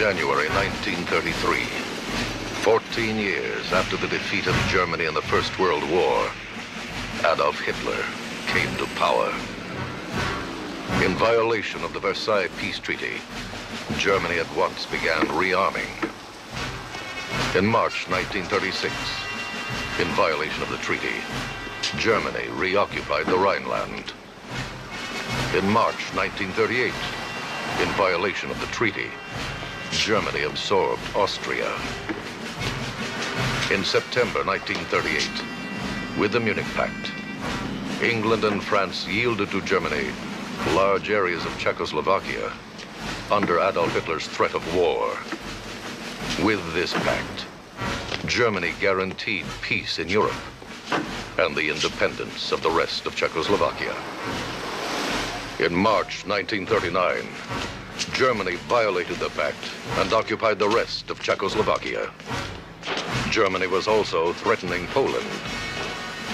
January 1933, 14 years after the defeat of Germany in the First World War, Adolf Hitler came to power. In violation of the Versailles Peace Treaty, Germany at once began rearming. In March 1936, in violation of the treaty, Germany reoccupied the Rhineland. In March 1938, in violation of the treaty, Germany absorbed Austria. In September 1938, with the Munich Pact, England and France yielded to Germany large areas of Czechoslovakia under Adolf Hitler's threat of war. With this pact, Germany guaranteed peace in Europe and the independence of the rest of Czechoslovakia. In March 1939, Germany violated the pact and occupied the rest of Czechoslovakia. Germany was also threatening Poland.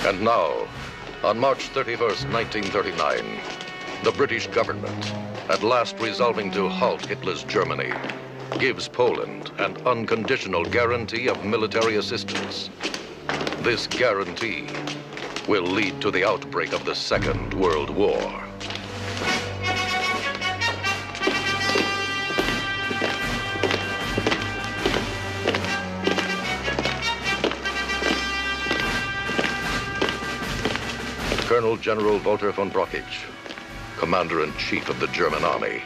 And now, on March 31st, 1939, the British government, at last resolving to halt Hitler's Germany, gives Poland an unconditional guarantee of military assistance. This guarantee will lead to the outbreak of the Second World War. Colonel General Walter von Brockisch, Commander-in-Chief of the German Army.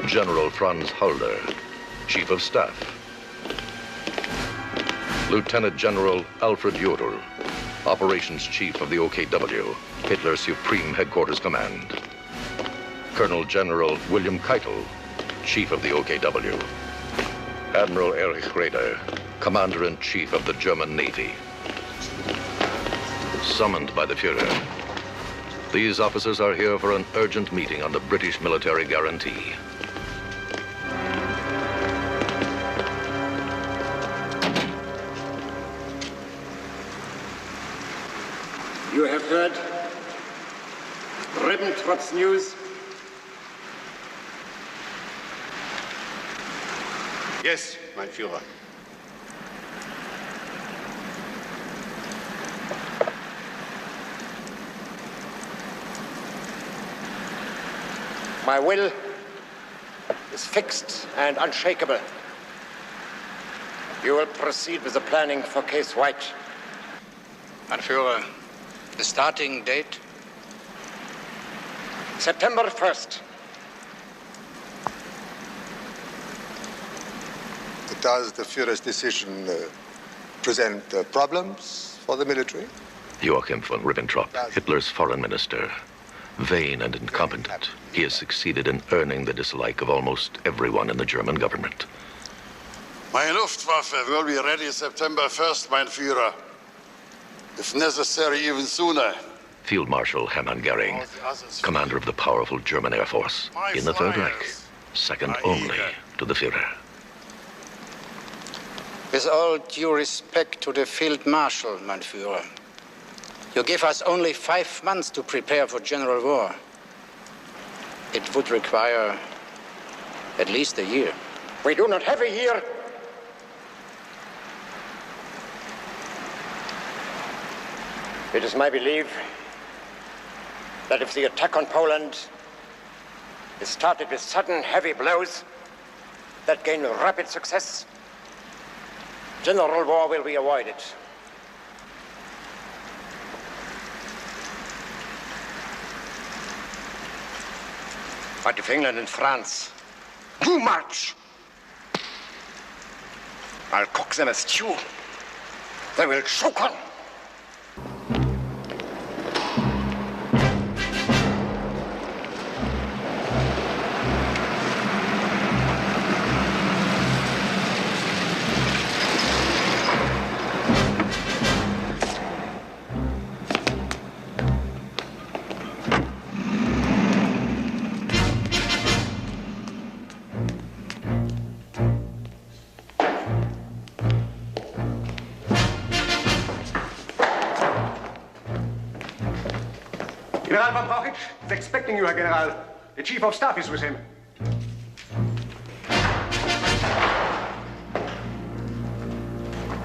General Franz Halder, Chief of Staff. Lieutenant General Alfred Jodl, Operations Chief of the OKW, Hitler's Supreme Headquarters Command. Colonel General William Keitel, Chief of the OKW. Admiral Erich Raeder, Commander-in-Chief of the German Navy. Summoned by the Führer, these officers are here for an urgent meeting on the British military guarantee. You have heard Ribbentrop's news? Yes, mein Führer. My will is fixed and unshakable. You will proceed with the planning for Case White. Mein Führer, the starting date? September 1st. Does the Führer's decision present problems for the military? Joachim von Ribbentrop, Hitler's foreign minister. Vain and incompetent, he has succeeded in earning the dislike of almost everyone in the German government. My Luftwaffe will be ready September 1st, mein Führer. If necessary, even sooner. Field Marshal Hermann Goering, commander of the powerful German Air Force, in the Third Reich, second only to the Führer. With all due respect to the Field Marshal, mein Führer, you give us only 5 months to prepare for general war. It would require at least a year. We do not have a year. It is my belief that if the attack on Poland is started with sudden heavy blows that gain rapid success, general war will be avoided. But if England and France do march, I'll cook them a stew. They will choke on. General von Brockisch is expecting you, General. The Chief of Staff is with him.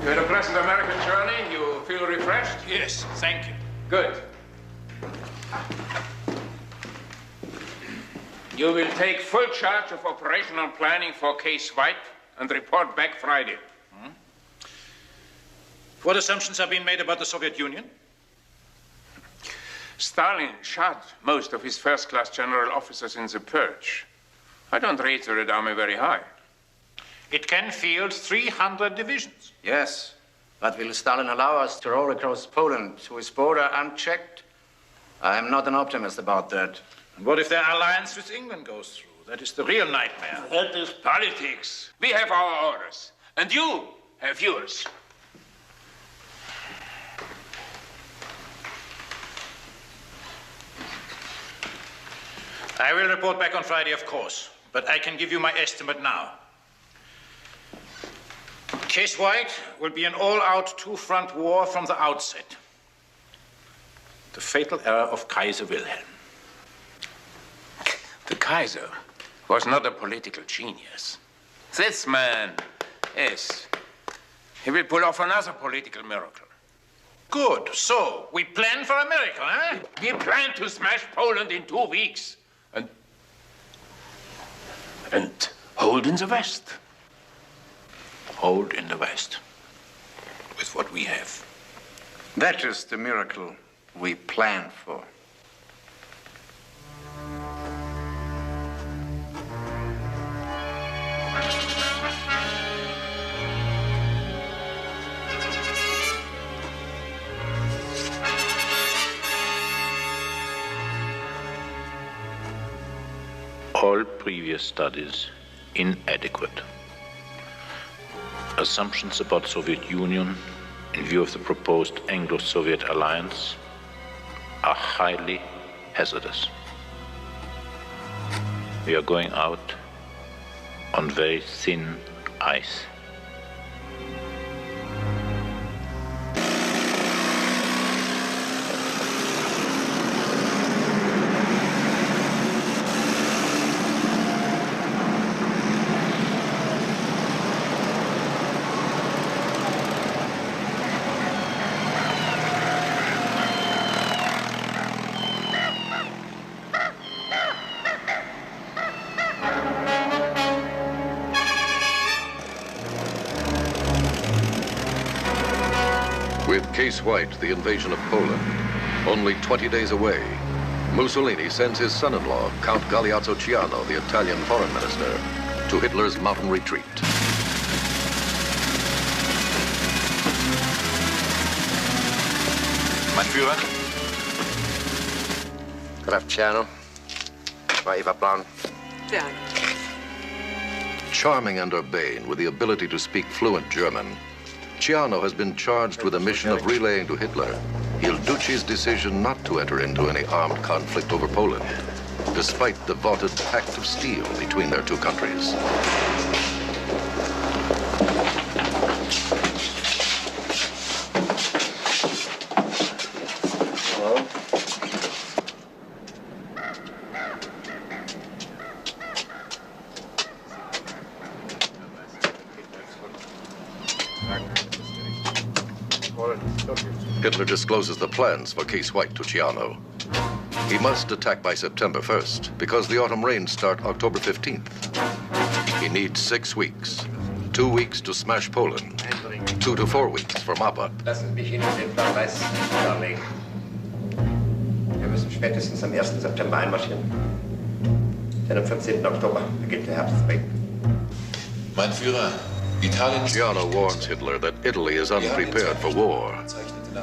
You had a pleasant American journey? You feel refreshed? Yes, thank you. Good. You will take full charge of operational planning for Case White and report back Friday. What assumptions have been made about the Soviet Union? Stalin shot most of his first-class general officers in the purge. I don't rate the Red Army very high. It can field 300 divisions. Yes, but will Stalin allow us to roll across Poland to his border unchecked? I am not an optimist about that. And what if their alliance with England goes through? That is the real nightmare. That is politics. We have our orders, and you have yours. I will report back on Friday, of course, but I can give you my estimate now. Case White will be an all-out two-front war from the outset. The fatal error of Kaiser Wilhelm. The Kaiser was not a political genius. This man, yes, he will pull off another political miracle. Good. So, we plan for America, eh? We plan to smash Poland in 2 weeks and hold in the West. Hold in the West with what we have. That is the miracle we plan for. All previous studies inadequate. Assumptions about Soviet Union in view of the proposed Anglo-Soviet alliance are highly hazardous. We are going out on very thin ice. With Case White, the invasion of Poland, only 20 days away, Mussolini sends his son-in-law, Count Galeazzo Ciano, the Italian foreign minister, to Hitler's mountain retreat. Mein Führer. Graf Ciano. War Eva Braun. Charming and urbane, with the ability to speak fluent German, Ciano has been charged with a mission of relaying to Hitler Il Duce's decision not to enter into any armed conflict over Poland, despite the vaunted pact of steel between their two countries. Hitler discloses the plans for Case White to Ciano. He must attack by September 1st, because the autumn rains start October 15th. He needs 6 weeks. 2 weeks to smash Poland. 2 to 4 weeks for mop-up. Lassen Sie mich Ihnen den Plan weiß darlegen. Wir müssen spätestens am 1. September einmarschieren. Denn am 15. Oktober beginnt der Herbstbeginn. Mein Führer, Italien... Ciano warns Hitler that Italy is unprepared for war.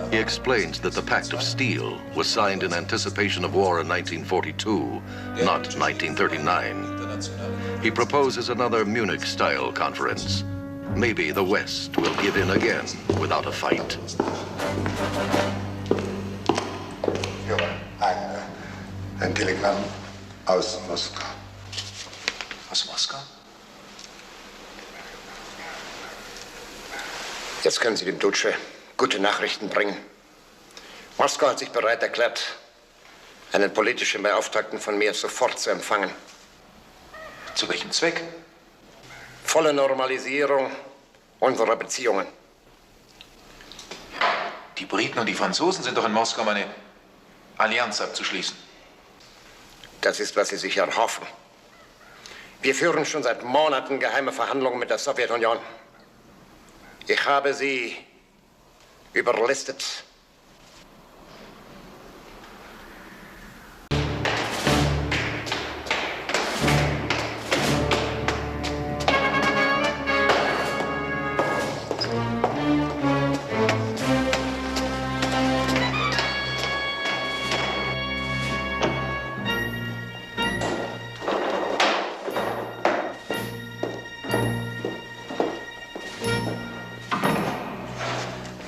He explains that the Pact of Steel was signed in anticipation of war in 1942, not 1939. He proposes another Munich-style conference. Maybe the West will give in again without a fight. Führer, ein Telegramm aus Moskau. Aus Moskau? Jetzt können Sie dem Duce gute Nachrichten bringen. Moskau hat sich bereit erklärt, einen politischen Beauftragten von mir sofort zu empfangen. Zu welchem Zweck? Volle Normalisierung unserer Beziehungen. Die Briten und die Franzosen sind doch in Moskau, um eine Allianz abzuschließen. Das ist, was Sie sich erhoffen. Wir führen schon seit Monaten geheime Verhandlungen mit der Sowjetunion. Ich habe sie überlistet.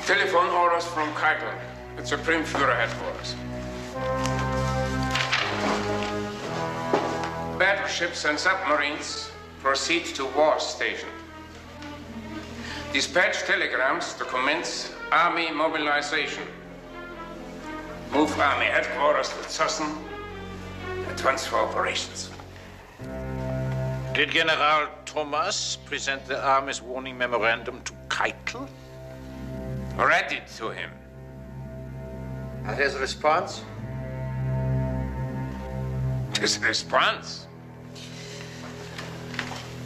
Telephone orders from Keitel at Supreme Führer headquarters. Battleships and submarines proceed to war station. Dispatch telegrams to commence army mobilization. Move army headquarters to Zossen and transfer operations. Did General Thomas present the Army's warning memorandum to Keitel? Read it to him. And his response? His response?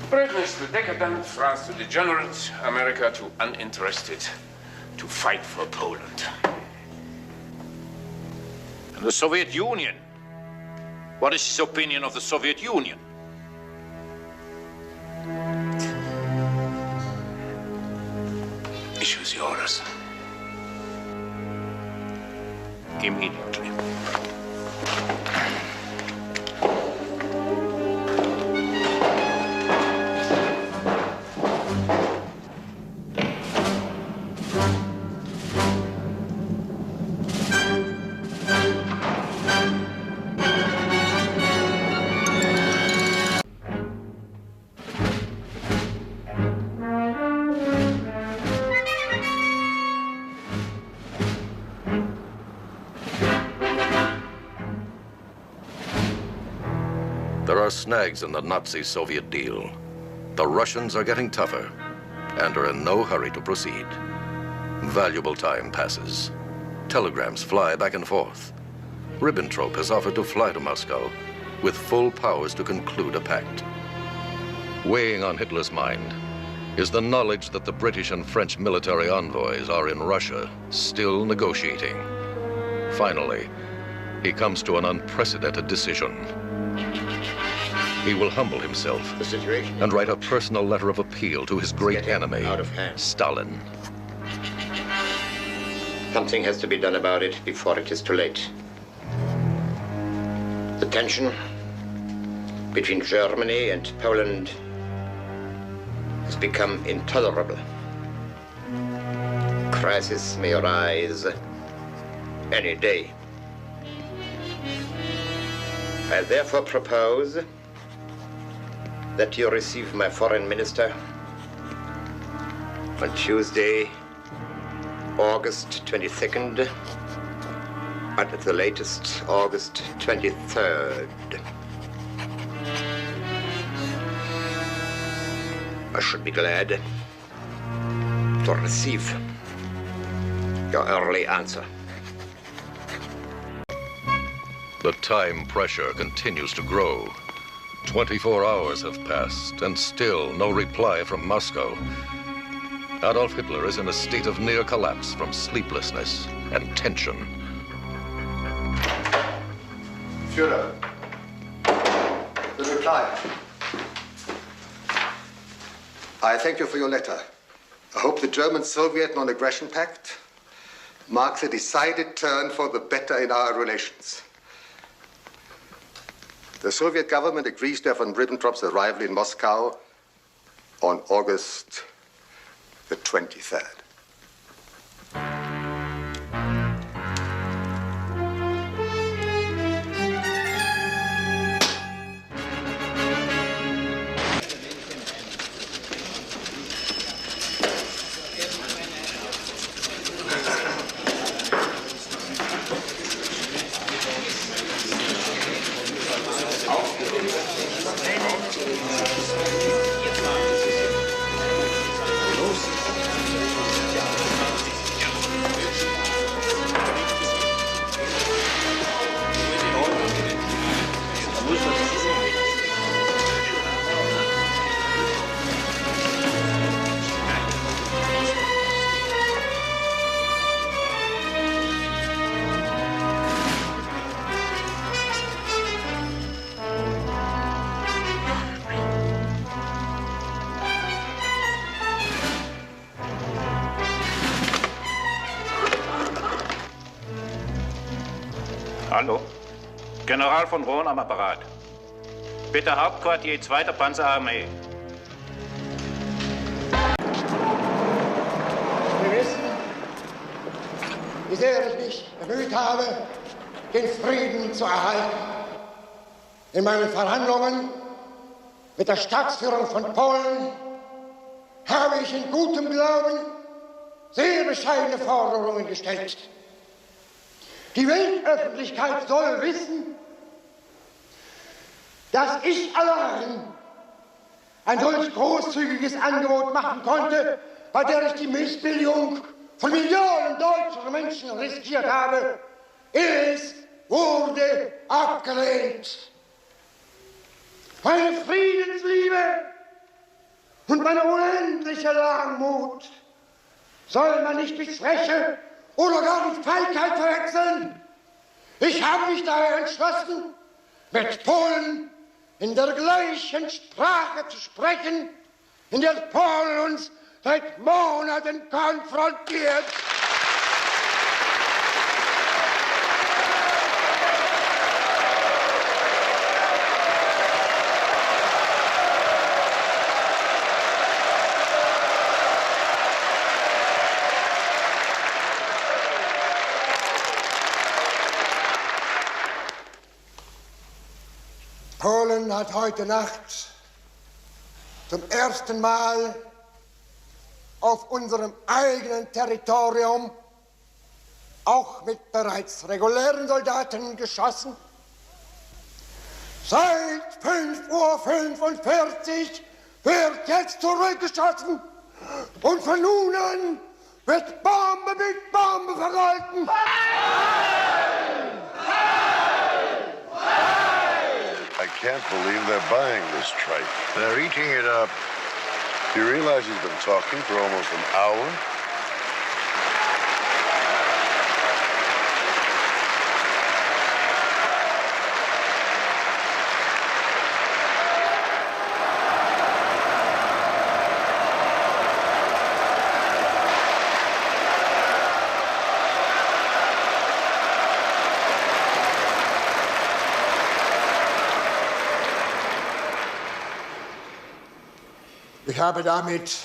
Britain is too decadent, France too degenerate, America too uninterested to fight for Poland. And the Soviet Union? What is his opinion of the Soviet Union? Issues the orders. Immediately. There are snags in the Nazi-Soviet deal. The Russians are getting tougher and are in no hurry to proceed. Valuable time passes. Telegrams fly back and forth. Ribbentrop has offered to fly to Moscow with full powers to conclude a pact. Weighing on Hitler's mind is the knowledge that the British and French military envoys are in Russia, still negotiating. Finally, he comes to an unprecedented decision. He will humble himself and write a personal letter of appeal to his great enemy, Stalin. Something has to be done about it before it is too late. The tension between Germany and Poland has become intolerable. Crisis may arise any day. I therefore propose that you receive my foreign minister on Tuesday, August 22nd, and at the latest, August 23rd. I should be glad to receive your early answer. The time pressure continues to grow. 24 hours have passed, and still no reply from Moscow. Adolf Hitler is in a state of near collapse from sleeplessness and tension. Führer, the reply. I thank you for your letter. I hope the German-Soviet non-aggression pact marks a decided turn for the better in our relations. The Soviet government agrees to have von Ribbentrop's arrival in Moscow on August the 23rd. Hallo? General von Roon am Apparat. Bitte Hauptquartier 2. Panzerarmee. Sie wissen, wie sehr ich mich bemüht habe, den Frieden zu erhalten. In meinen Verhandlungen mit der Staatsführung von Polen habe ich in gutem Glauben sehr bescheidene Forderungen gestellt. Die Weltöffentlichkeit soll wissen, dass ich allein ein solch großzügiges Angebot machen konnte, bei der ich die Missbilligung von Millionen deutscher Menschen riskiert habe. Es wurde abgelehnt. Meine Friedensliebe und meine unendliche Langmut soll man nicht mit Schwäche oder gar mit Feigheit verwechseln. Ich habe mich daher entschlossen, mit Polen in der gleichen Sprache zu sprechen, in der Polen uns seit Monaten konfrontiert. Polen hat heute Nacht zum ersten Mal auf unserem eigenen Territorium auch mit bereits regulären Soldaten geschossen. Seit 5:45 Uhr wird jetzt zurückgeschossen und von nun an wird Bombe mit Bombe vergolten. I can't believe they're buying this tripe. They're eating it up. Do you realize he's been talking for almost an hour? Ich habe damit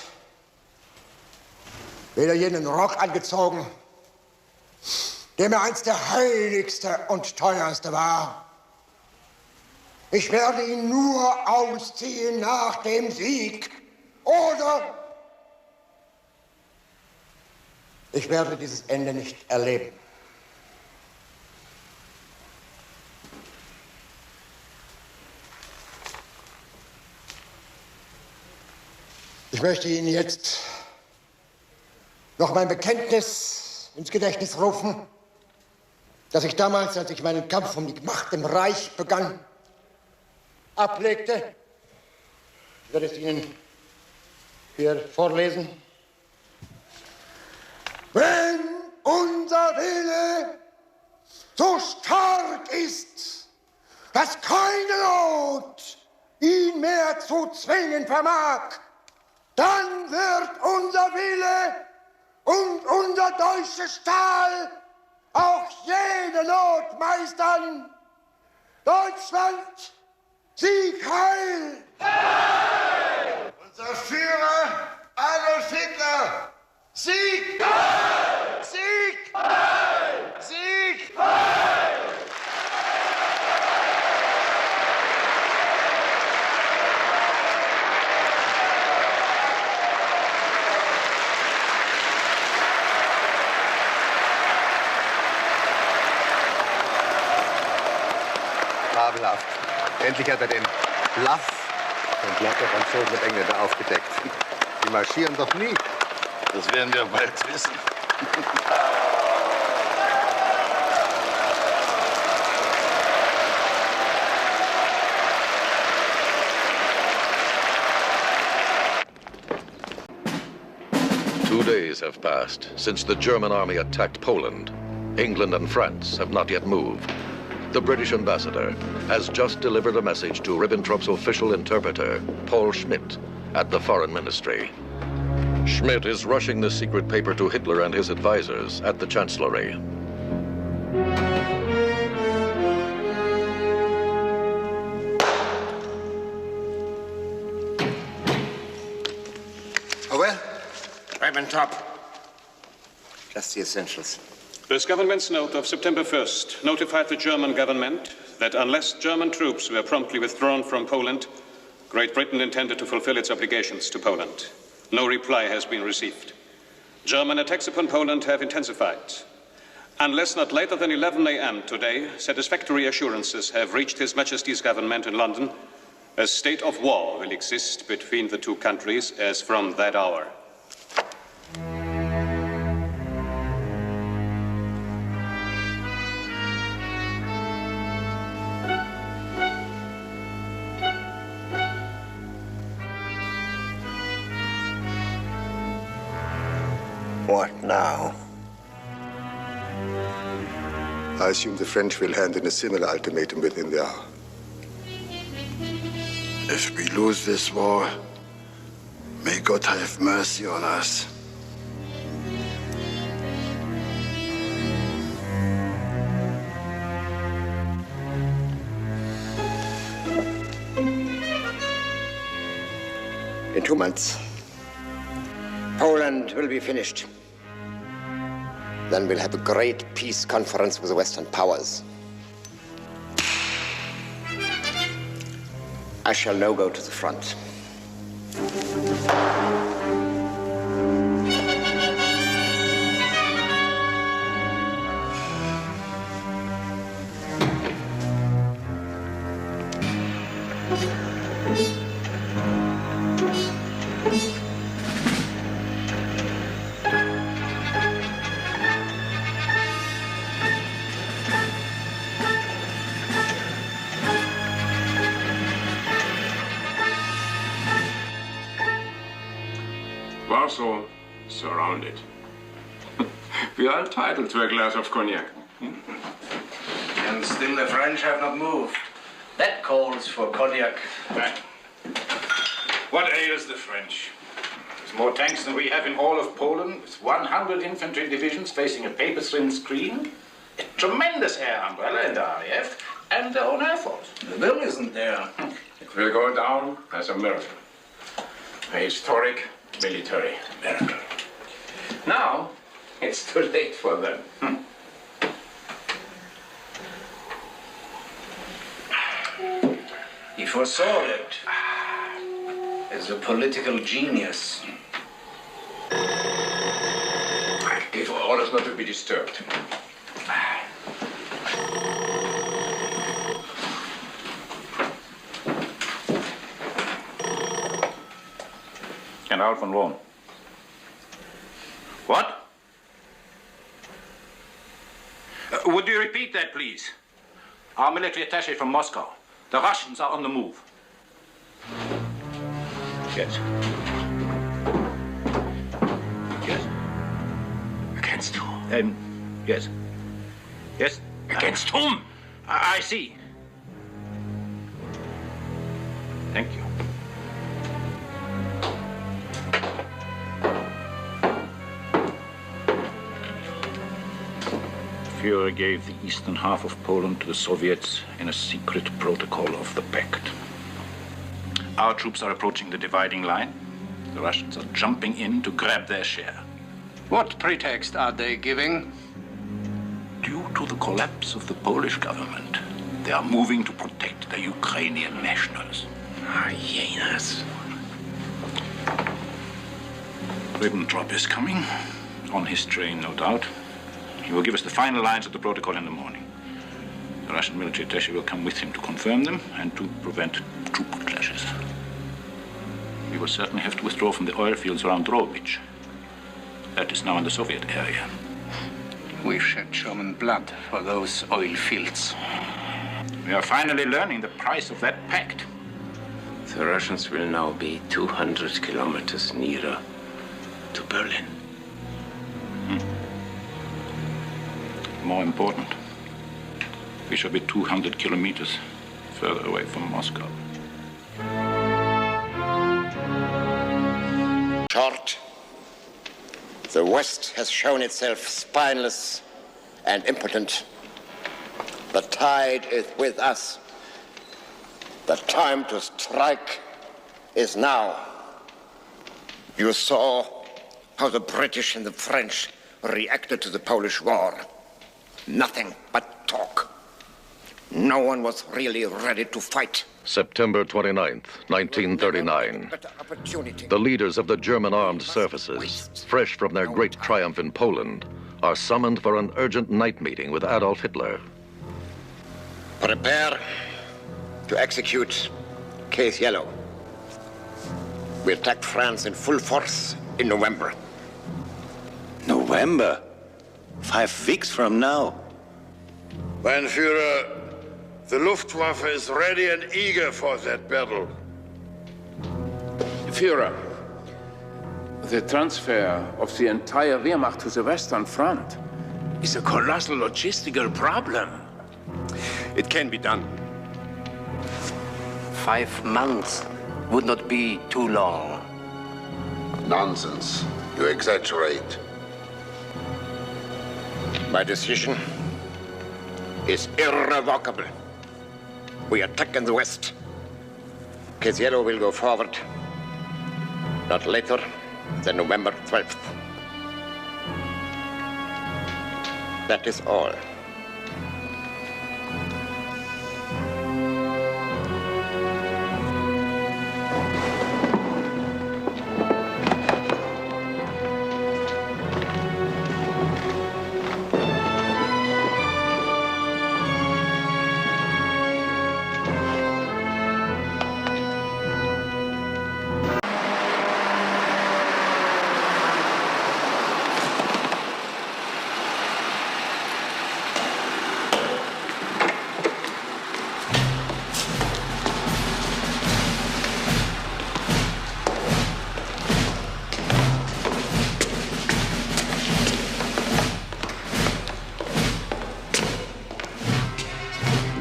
wieder jenen Rock angezogen, der mir einst der heiligste und teuerste war. Ich werde ihn nur ausziehen nach dem Sieg. Oder ich werde dieses Ende nicht erleben. Ich möchte Ihnen jetzt noch mein Bekenntnis ins Gedächtnis rufen, das ich damals, als ich meinen Kampf um die Macht im Reich begann, ablegte. Ich werde es Ihnen hier vorlesen. Wenn unser Wille so stark ist, dass keine Not ihn mehr zu zwingen vermag, dann wird unser Wille und unser deutscher Stahl auch jede Not meistern. Deutschland, Sieg heil! Heil! Unser Führer Adolf Hitler, Sieg! Heil! Sieg! Heil! Sieg! Heil! Fabelhaft. Endlich hat er den Bluff der Franzosen und Engländer aufgedeckt. Die marschieren doch nie. Das werden wir bald wissen. Two days have passed since the German army attacked Poland. England and France have not yet moved. The British ambassador has just delivered a message to Ribbentrop's official interpreter, Paul Schmidt, at the Foreign Ministry. Schmidt is rushing the secret paper to Hitler and his advisors at the Chancellery. top. Just the essentials. This government's note of September 1st notified the German government that unless German troops were promptly withdrawn from Poland, Great Britain intended to fulfill its obligations to Poland. No reply has been received. German attacks upon Poland have intensified. Unless not later than 11 a.m. today, satisfactory assurances have reached His Majesty's government in London, a state of war will exist between the two countries as from that hour. What now? I assume the French will hand in a similar ultimatum within the hour. If we lose this war, may God have mercy on us. In 2 months, Poland will be finished. Then we'll have a great peace conference with the Western powers. I shall now go to the front. Warsaw surrounded. We are entitled to a glass of cognac. And still the French have not moved. That calls for cognac. What ails the French? There's more tanks than we have in all of Poland, with 100 infantry divisions facing a paper-thin screen, a tremendous air umbrella in the RAF, and their own air force. The will isn't there. It will go down as a miracle. A historic military miracle. Now, it's too late for them. He foresaw it as a political genius. I gave orders not to be disturbed. General von Loon. What? Would you repeat that, please? Our military attaché from Moscow. The Russians are on the move. Yes. Yes. Against whom? Yes. Yes. Against whom? I see. Thank you. Führer gave the eastern half of Poland to the Soviets in a secret protocol of the pact. Our troops are approaching the dividing line. The Russians are jumping in to grab their share. What pretext are they giving? Due to the collapse of the Polish government, they are moving to protect the Ukrainian nationals. Hyenas. Ribbentrop is coming. On his train, no doubt. He will give us the final lines of the protocol in the morning. The Russian military attaché will come with him to confirm them and to prevent troop clashes. We will certainly have to withdraw from the oil fields around Drobich. That is now in the Soviet area. We shed German blood for those oil fields. We are finally learning the price of that pact. The Russians will now be 200 kilometers nearer to Berlin. More important, we shall be 200 kilometers further away from Moscow. Short, the West has shown itself spineless and impotent. The tide is with us. The time to strike is now. You saw how the British and the French reacted to the Polish War. Nothing but talk. No one was really ready to fight. September 29th, 1939. The leaders of the German armed services, fresh from their great triumph in Poland, are summoned for an urgent night meeting with Adolf Hitler. Prepare to execute Case Yellow. We attacked France in full force in November. November? 5 weeks from now. Mein Führer, the Luftwaffe is ready and eager for that battle. Führer, the transfer of the entire Wehrmacht to the Western Front is a colossal logistical problem. It can be done. 5 months would not be too long. Nonsense. You exaggerate. My decision is irrevocable. We attack in the west. Case Yellow will go forward not later than November 12th. That is all.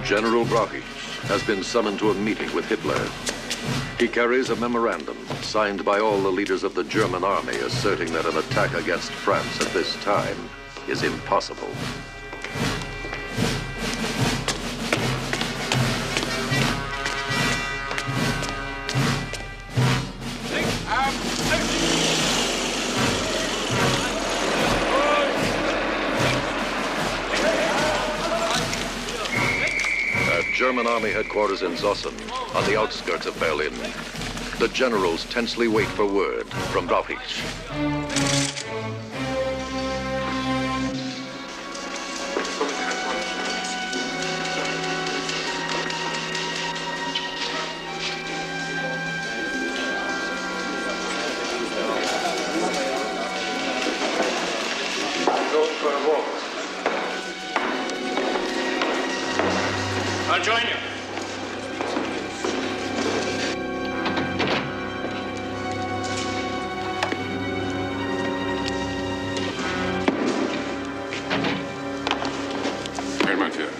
General Brockie has been summoned to a meeting with Hitler. He carries a memorandum signed by all the leaders of the German army asserting that an attack against France at this time is impossible. German army headquarters in Zossen, on the outskirts of Berlin. The generals tensely wait for word from Brockie. Going for a walk. I'll join you. Herr mein Führer.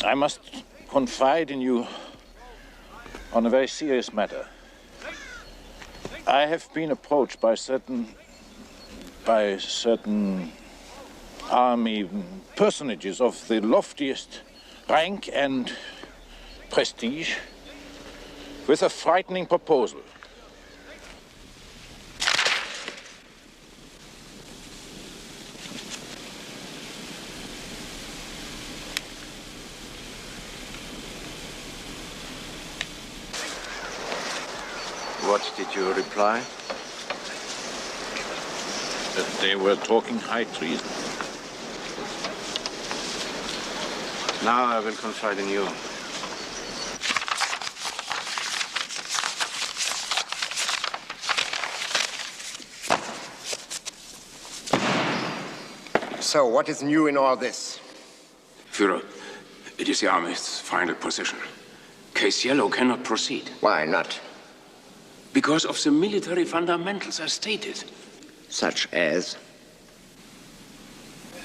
I must confide in you on a very serious matter. I have been approached by certain army personages of the loftiest rank and prestige with a frightening proposal. What did you reply? That they were talking high treason. Now I will confide in you. So, what is new in all this? Führer, it is the Army's final position. Case Yellow cannot proceed. Why not? Because of the military fundamentals as stated. Such as?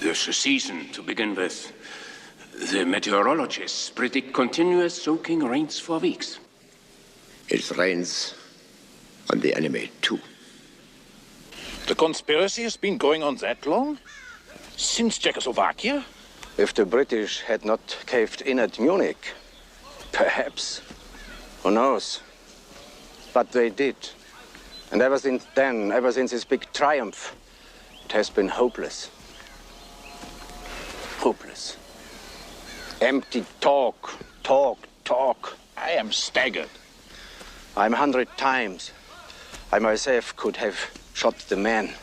The season, to begin with. The meteorologists predict continuous soaking rains for weeks. It rains on the enemy, too. The conspiracy has been going on that long? Since Czechoslovakia? If the British had not caved in at Munich, perhaps. Who knows? But they did. And ever since then, ever since his big triumph, it has been hopeless. Hopeless. Empty talk, talk, talk. I am staggered. I'm 100 times. I myself could have shot the man.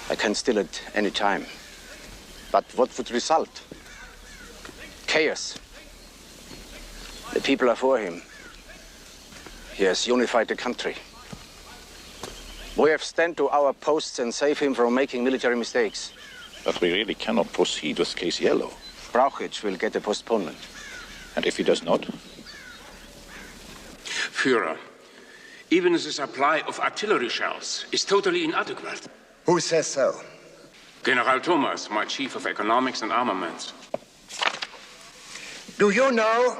I can still at any time. But what would result? Chaos. The people are for him. He has unified the country. We have stand to our posts and save him from making military mistakes. But we really cannot proceed with Case Yellow. Brauchitsch will get a postponement. And if he does not? Führer, even the supply of artillery shells is totally inadequate. Who says so? General Thomas, my chief of economics and armaments. Do you know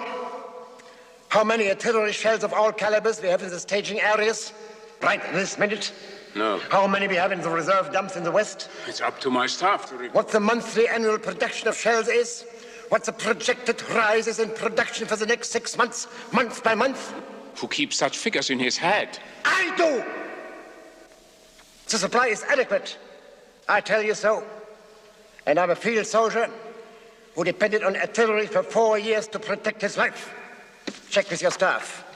how many artillery shells of all calibers we have in the staging areas right this minute? No. How many we have in the reserve dumps in the West? It's up to my staff to report. What the monthly annual production of shells is? What the projected rise is in production for the next 6 months, month by month? Who keeps such figures in his head? I do! The supply is adequate. I tell you so. And I'm a field soldier who depended on artillery for 4 years to protect his life. Check with your staff.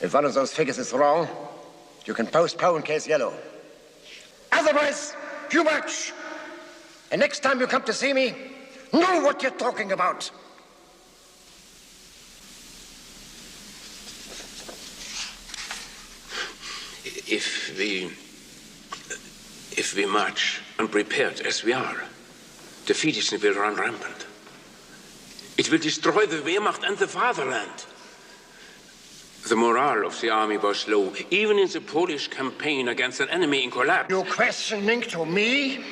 If one of those figures is wrong, you can postpone Case Yellow. Otherwise, you march. And next time you come to see me, know what you're talking about. If we march unprepared as we are, defeatism will run rampant. It will destroy the Wehrmacht and the fatherland. The morale of the army was low, even in the Polish campaign against an enemy in collapse. You're questioning to me?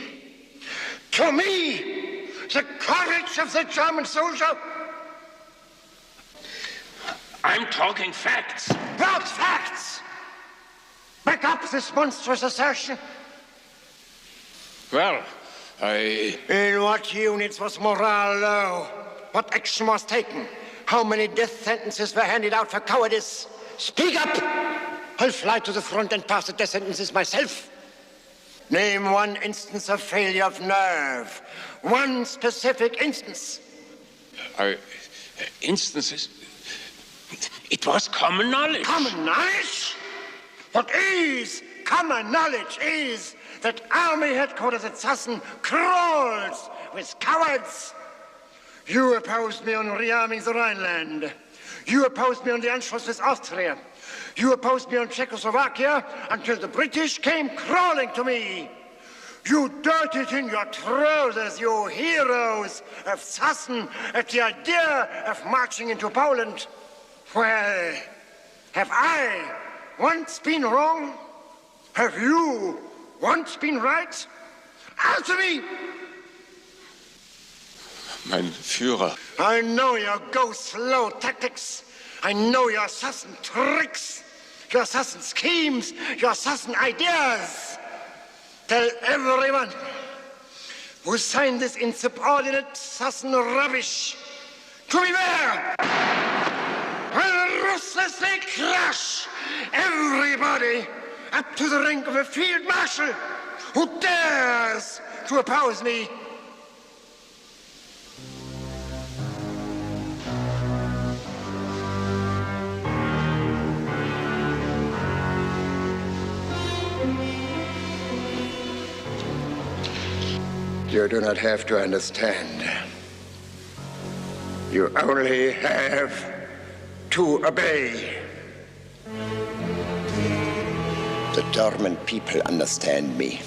To me? The courage of the German soldier? I'm talking facts. What facts? Back up this monstrous assertion. Well, In what units was morale low? What action was taken? How many death sentences were handed out for cowardice? Speak up! I'll fly to the front and pass the death sentences myself. Name one instance of failure of nerve. One specific instance. Instances? It was common knowledge. Common knowledge? What is common knowledge is that army headquarters at Sassen crawls with cowards. You opposed me on rearming the Rhineland. You opposed me on the Anschluss with Austria. You opposed me on Czechoslovakia until the British came crawling to me. You dirtied in your trousers, you heroes of Sassen, at the idea of marching into Poland. Well, have I once been wrong? Have you once been right? Answer me! Mein Führer. I know your go-slow tactics. I know your assassin tricks, your assassin schemes, your assassin ideas. Tell everyone who signed this insubordinate assassin rubbish to beware. I'll ruthlessly crush everybody up to the rank of a field marshal who dares to oppose me. You do not have to understand. You only have to obey. The German people understand me.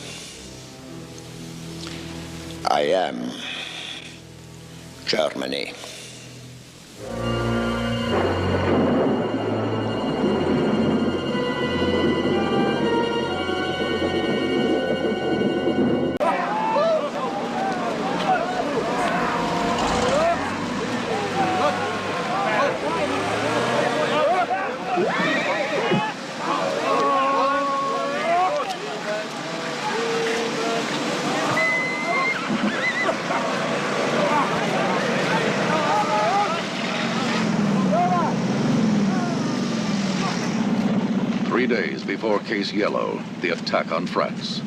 I am Germany. days before Case Yellow, the attack on France,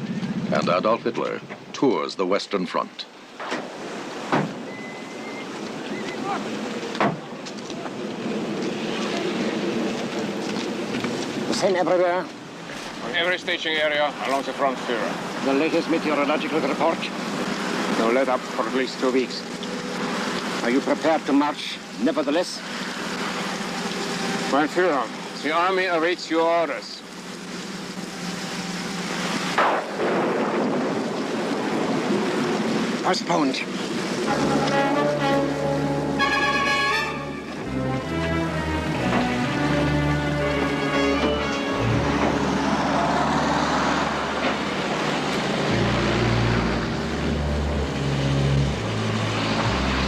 and Adolf Hitler tours the Western Front. The same everywhere. On every staging area along the front, Führer. The latest meteorological report. No let up for at least 2 weeks. Are you prepared to march, nevertheless? Mein Führer, the army awaits your orders. Postponed.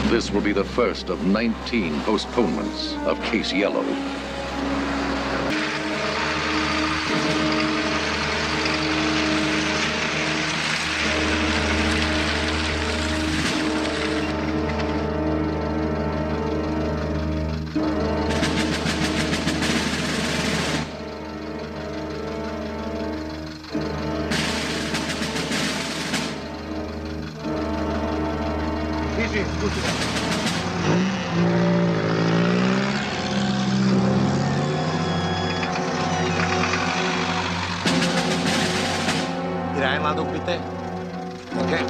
This will be the first of 19 postponements of Case Yellow. Ihre Einladung bitte. Okay.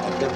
Danke.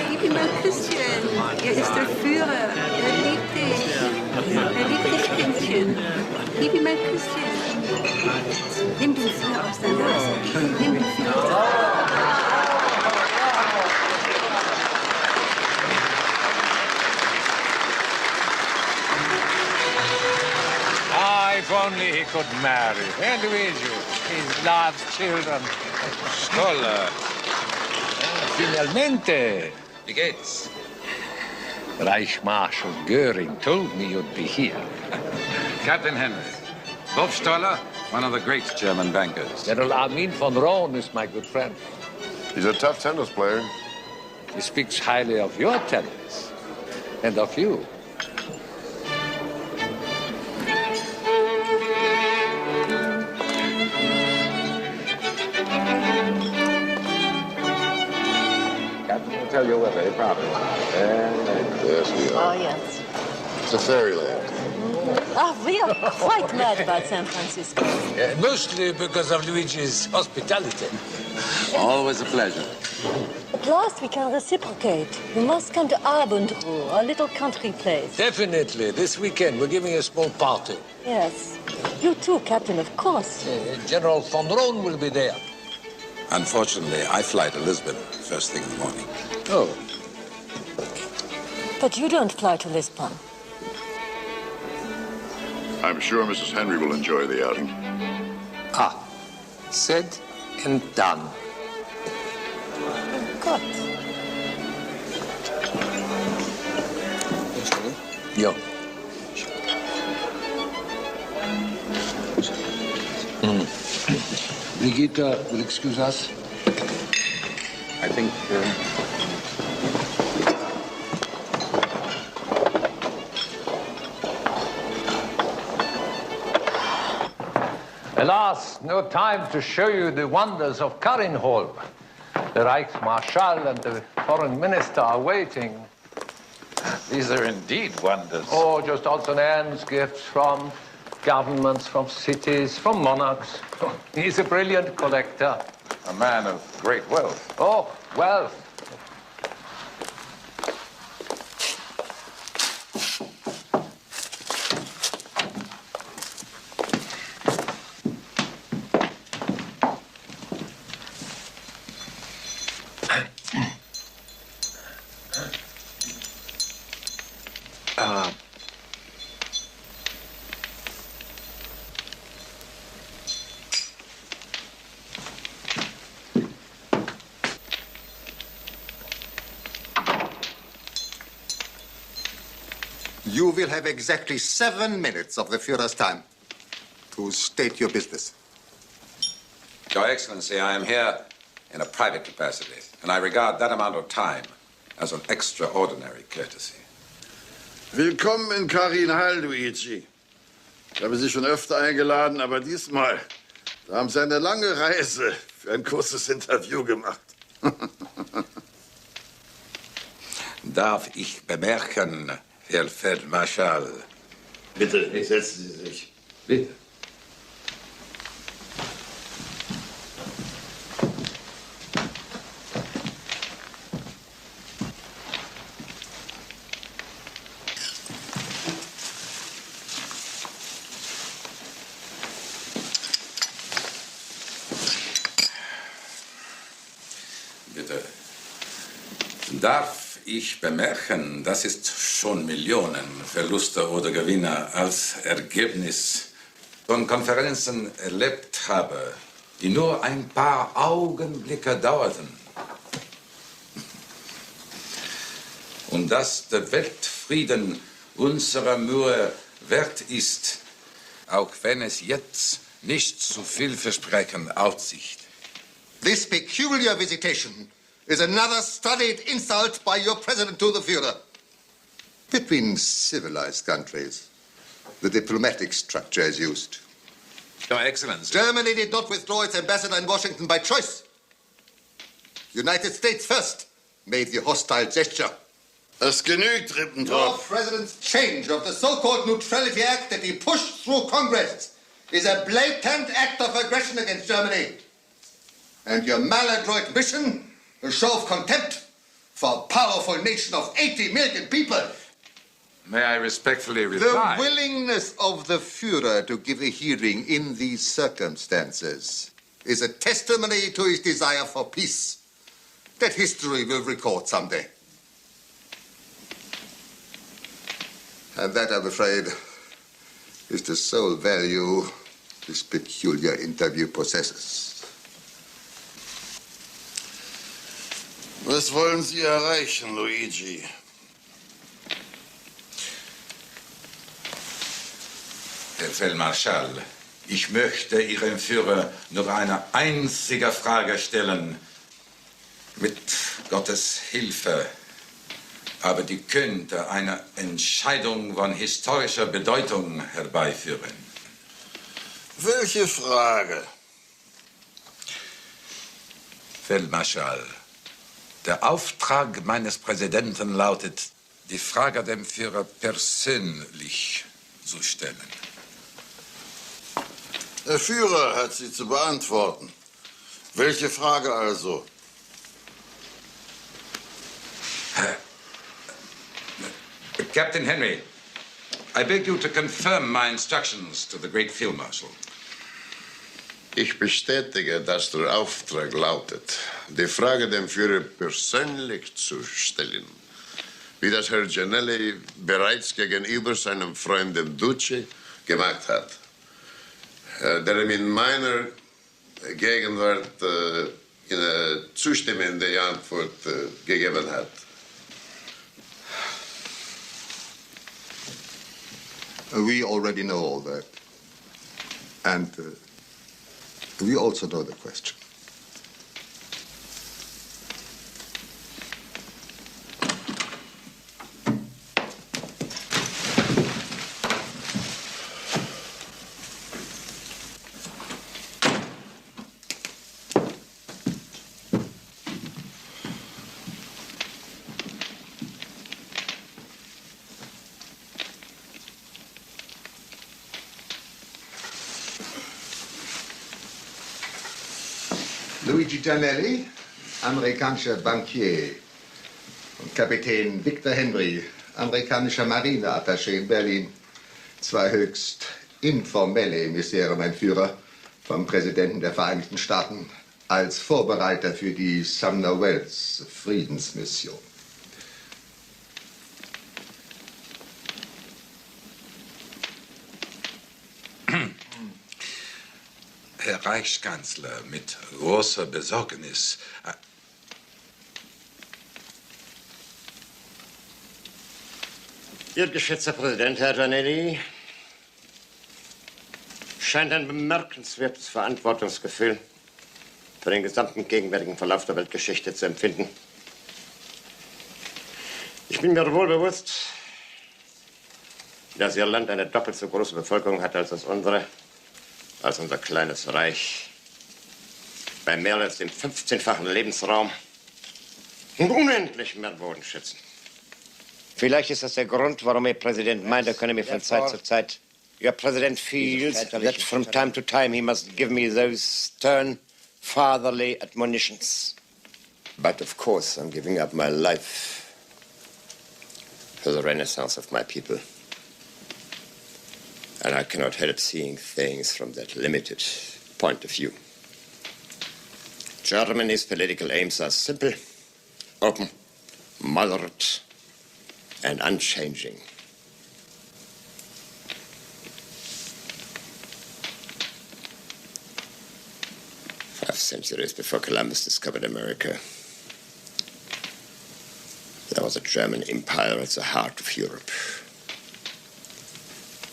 Gib ihm ein Küsschen. Er ist der Führer. Er liebt dich. Er liebt dich, Kindchen. Gib ihm ein Küsschen. Nimm den Führer aus der Nase. Nimm den Führer. If only he could marry. And Luigi, his loves children. Stoller. Finalmente. Wie geht's? Reich Marshal Goering told me you'd be here. Captain Henry. Bob Stoller, one of the great German bankers. General Armin von Roon is my good friend. He's a tough tennis player. He speaks highly of your tennis and of you. Tell you we're very proud of it. Yes, we are. Oh, yes. It's a fairyland. We are quite mad about San Francisco. Mostly because of Luigi's hospitality. Always a pleasure. At last we can reciprocate. You must come to Abendruhe, our little country place. Definitely. This weekend we're giving a small party. Yes. You too, Captain, of course. General von Roon will be there. Unfortunately, I fly to Lisbon first thing in the morning. Oh. But you don't fly to Lisbon. I'm sure Mrs. Henry will enjoy the outing. Ah, said and done. Oh, Gott. Ja. Brigitte will excuse us. I think... Alas, no time to show you the wonders of Karinholm. The Reichsmarschall and the foreign minister are waiting. These are indeed wonders. Oh, just odds and ends, gifts from governments, from cities, from monarchs. He's a brilliant collector. A man of great wealth. Oh, wealth. You will have exactly 7 minutes of the Führer's time to state your business. Your Excellency, I am here in a private capacity, and I regard that amount of time as an extraordinary courtesy. Willkommen in Karinhal, Luigi. Ich habe Sie schon öfter eingeladen, aber diesmal da haben Sie eine lange Reise für ein kurzes Interview gemacht. Darf ich bemerken, Herr Feldmarschall? Bitte, setzen Sie sich. Bitte. Bitte. Darf ich bemerken, das ist schon Millionen Verluste oder Gewinne als Ergebnis von Konferenzen erlebt habe, die nur ein paar Augenblicke dauerten. Und dass der Weltfrieden unserer Mühe wert ist, auch wenn es jetzt nicht zu vielversprechend aussieht. This peculiar visitation is another studied insult by your president to the Führer. Between civilized countries, the diplomatic structure is used. Your Excellency. Germany did not withdraw its ambassador in Washington by choice. United States first made the hostile gesture. Es genügt, Your Ribbentrop. president's change of the so-called Neutrality Act that he pushed through Congress is a blatant act of aggression against Germany. And your maladroit mission, a show of contempt for a powerful nation of 80 million people. May I respectfully reply? The willingness of the Führer to give a hearing in these circumstances is a testimony to his desire for peace that history will record someday. And that, I'm afraid, is the sole value this peculiar interview possesses. Was wollen Sie erreichen, Luigi? Herr Feldmarschall, ich möchte Ihrem Führer nur eine einzige Frage stellen. Mit Gottes Hilfe. Aber die könnte eine Entscheidung von historischer Bedeutung herbeiführen. Welche Frage? Feldmarschall, der Auftrag meines Präsidenten lautet, die Frage dem Führer persönlich zu stellen. Der Führer hat sie zu beantworten. Welche Frage also? Captain Henry, I beg you to confirm my instructions to the great Field Marshal. Ich bestätige, dass der Auftrag lautet, die Frage dem Führer persönlich zu stellen, wie das Herr Gianelli bereits gegenüber seinem Freund dem Duce gemacht hat, der ihm in meiner Gegenwart eine zustimmende Antwort gegeben hat. We already know all that. And we also know the question. Luigi Gianelli, amerikanischer Bankier. Und Kapitän Victor Henry, amerikanischer Marineattaché in Berlin. Zwei höchst informelle Emissäre, mein Führer, vom Präsidenten der Vereinigten Staaten als Vorbereiter für die Sumner Wells Friedensmission. Herr Reichskanzler, mit großer Besorgnis. Ihr geschätzter Präsident, Herr Gianelli, scheint ein bemerkenswertes Verantwortungsgefühl für den gesamten gegenwärtigen Verlauf der Weltgeschichte zu empfinden. Ich bin mir wohl bewusst, dass Ihr Land eine doppelt so große Bevölkerung hat als das unsere, als unser kleines Reich, bei mehr als dem 15-fachen Lebensraum und unendlich mehr Bodenschätzen. Vielleicht ist das der Grund, warum Ihr Präsident meint, er könne mir von Zeit zu Zeit... Your President feels that from time to time he must give me those stern, fatherly admonitions. But of course I'm giving up my life for the renaissance of my people. And I cannot help seeing things from that limited point of view. Germany's political aims are simple, open, moderate, and unchanging. 5 centuries before Columbus discovered America, there was a German empire at the heart of Europe.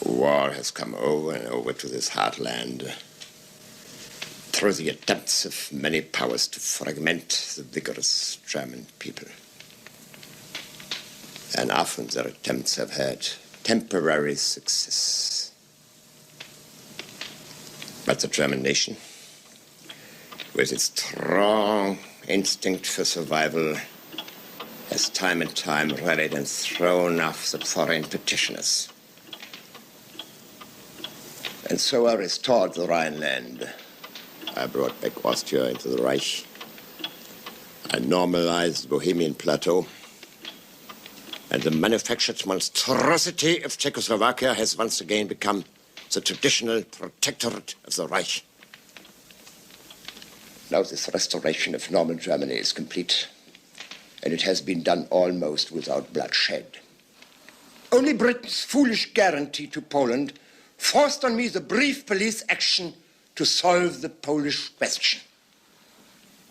War has come over and over to this heartland through the attempts of many powers to fragment the vigorous German people. And often their attempts have had temporary success. But the German nation, with its strong instinct for survival, has time and time rallied and thrown off the foreign petitioners. And so I restored the Rhineland. I brought back Austria into the Reich. I normalized the Bohemian Plateau. And the manufactured monstrosity of Czechoslovakia has once again become the traditional protectorate of the Reich. Now this restoration of normal Germany is complete, and it has been done almost without bloodshed. Only Britain's foolish guarantee to Poland forced on me the brief police action to solve the Polish question.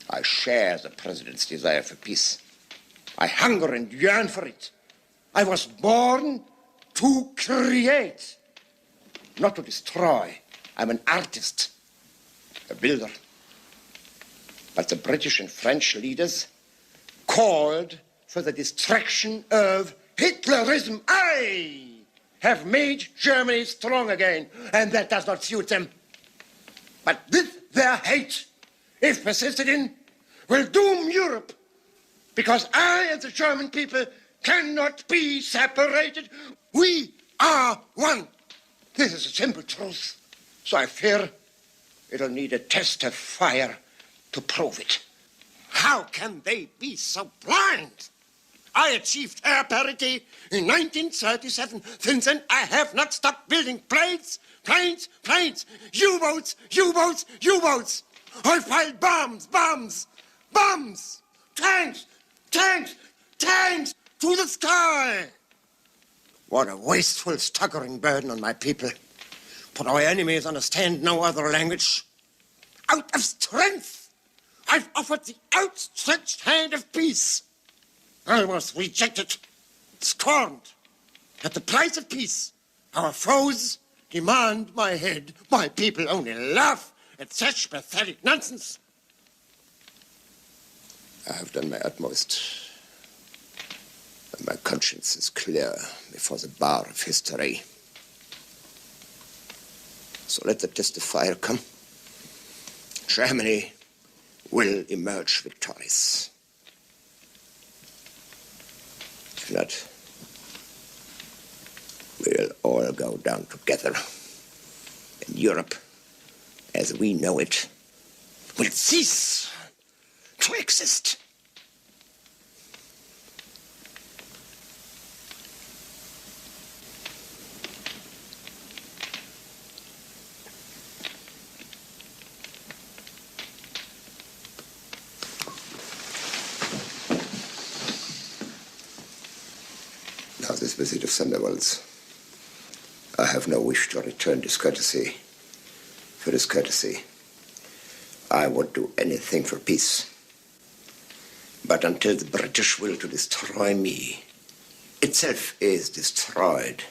I share the President's desire for peace. I hunger and yearn for it. I was born to create, not to destroy. I'm an artist, a builder. But the British and French leaders called for the destruction of Hitlerism. I have made Germany strong again, and that does not suit them. But with their hate, if persisted in, will doom Europe, because I and the German people cannot be separated. We are one. This is a simple truth. So I fear it'll need a test of fire to prove it. How can they be so blind? I achieved air parity in 1937. Since then, I have not stopped building planes, U-boats, U-boats, U-boats. I piled bombs, tanks, to the sky. What a wasteful, staggering burden on my people. For our enemies understand no other language. Out of strength, I've offered the outstretched hand of peace. I was rejected, scorned. At the price of peace, our foes demand my head. My people only laugh at such pathetic nonsense. I have done my utmost. And my conscience is clear before the bar of history. So let the test of fire come. Germany will emerge victorious. If not, we'll all go down together. And Europe, as we know it, will cease to exist. Now, this visit of Thunderbolts, I have no wish to return discourtesy for discourtesy. I would do anything for peace. But until the British will to destroy me itself is destroyed,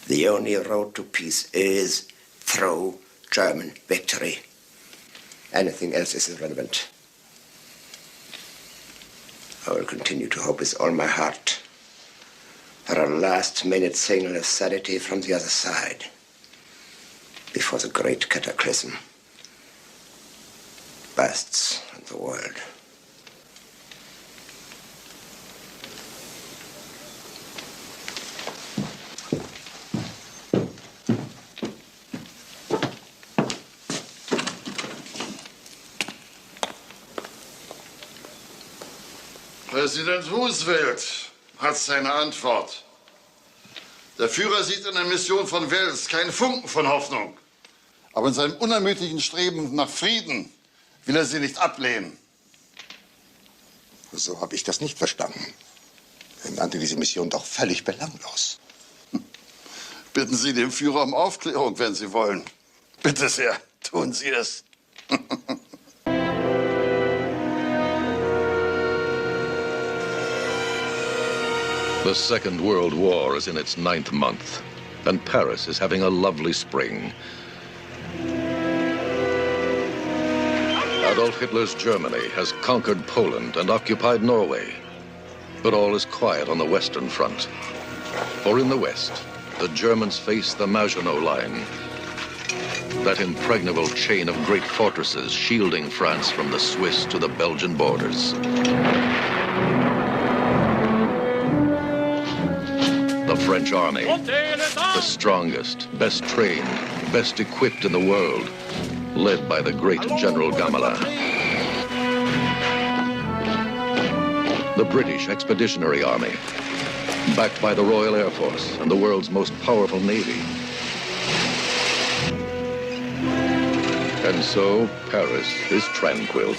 the only road to peace is through German victory. Anything else is irrelevant. I will continue to hope with all my heart for a last-minute signal of sanity from the other side before the great cataclysm bursts on the world. Präsident Roosevelt hat seine Antwort. Der Führer sieht in der Mission von Wels keinen Funken von Hoffnung. Aber in seinem unermüdlichen Streben nach Frieden will er sie nicht ablehnen. So habe ich das nicht verstanden. Er nannte diese Mission doch völlig belanglos. Bitten Sie den Führer um Aufklärung, wenn Sie wollen. Bitte sehr, tun Sie es. The Second World War is in its 9th month, and Paris is having a lovely spring. Adolf Hitler's Germany has conquered Poland and occupied Norway. But all is quiet on the Western Front. For in the West, the Germans face the Maginot Line, that impregnable chain of great fortresses shielding France from the Swiss to the Belgian borders. The French army, the strongest, best trained, best equipped in the world, led by the great General Gamelin. The British Expeditionary Army, backed by the Royal Air Force and the world's most powerful navy. And so, Paris is tranquil.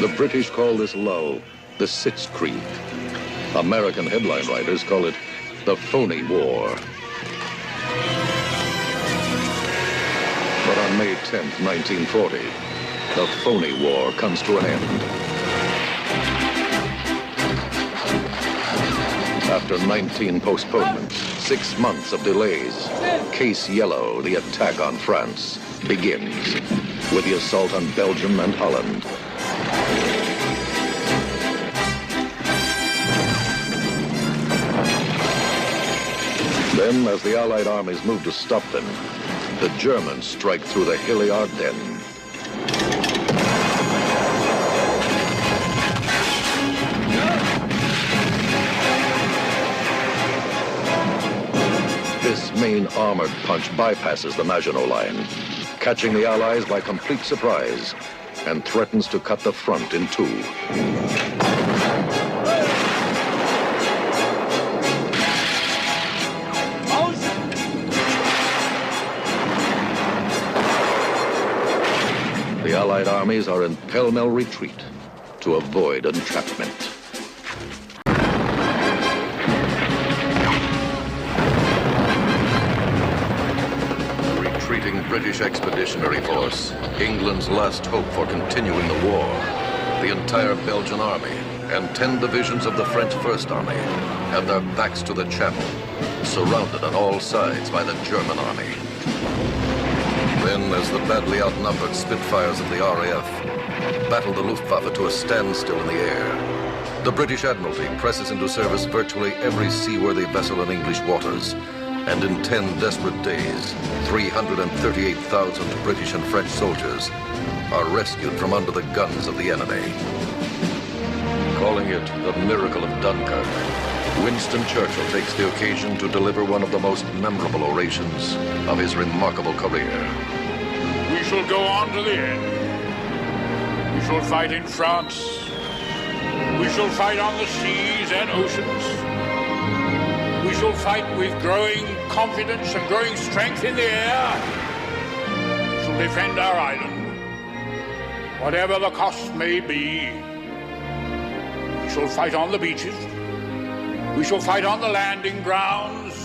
The British call this lull the Sitzkrieg. American headline writers call it the phony war. But on May 10th, 1940, the phony war comes to an end. After 19 postponements, 6 months of delays, Case Yellow, the attack on France, begins with the assault on Belgium and Holland. Then, as the Allied armies move to stop them, the Germans strike through the hilly Ardennes. This main armored punch bypasses the Maginot Line, catching the Allies by complete surprise, and threatens to cut the front in two. The Allied armies are in pell-mell retreat to avoid entrapment. Retreating British Expeditionary Force, England's last hope for continuing the war. The entire Belgian army and 10 divisions of the French First Army have their backs to the Channel, surrounded on all sides by the German army. Then, as the badly outnumbered Spitfires of the RAF battle the Luftwaffe to a standstill in the air, the British Admiralty presses into service virtually every seaworthy vessel in English waters, and in 10 desperate days, 338,000 British and French soldiers are rescued from under the guns of the enemy. Calling it the miracle of Dunkirk, Winston Churchill takes the occasion to deliver one of the most memorable orations of his remarkable career. We shall go on to the end. We shall fight in France. We shall fight on the seas and oceans. We shall fight with growing confidence and growing strength in the air. We shall defend our island, whatever the cost may be. We shall fight on the beaches. We shall fight on the landing grounds.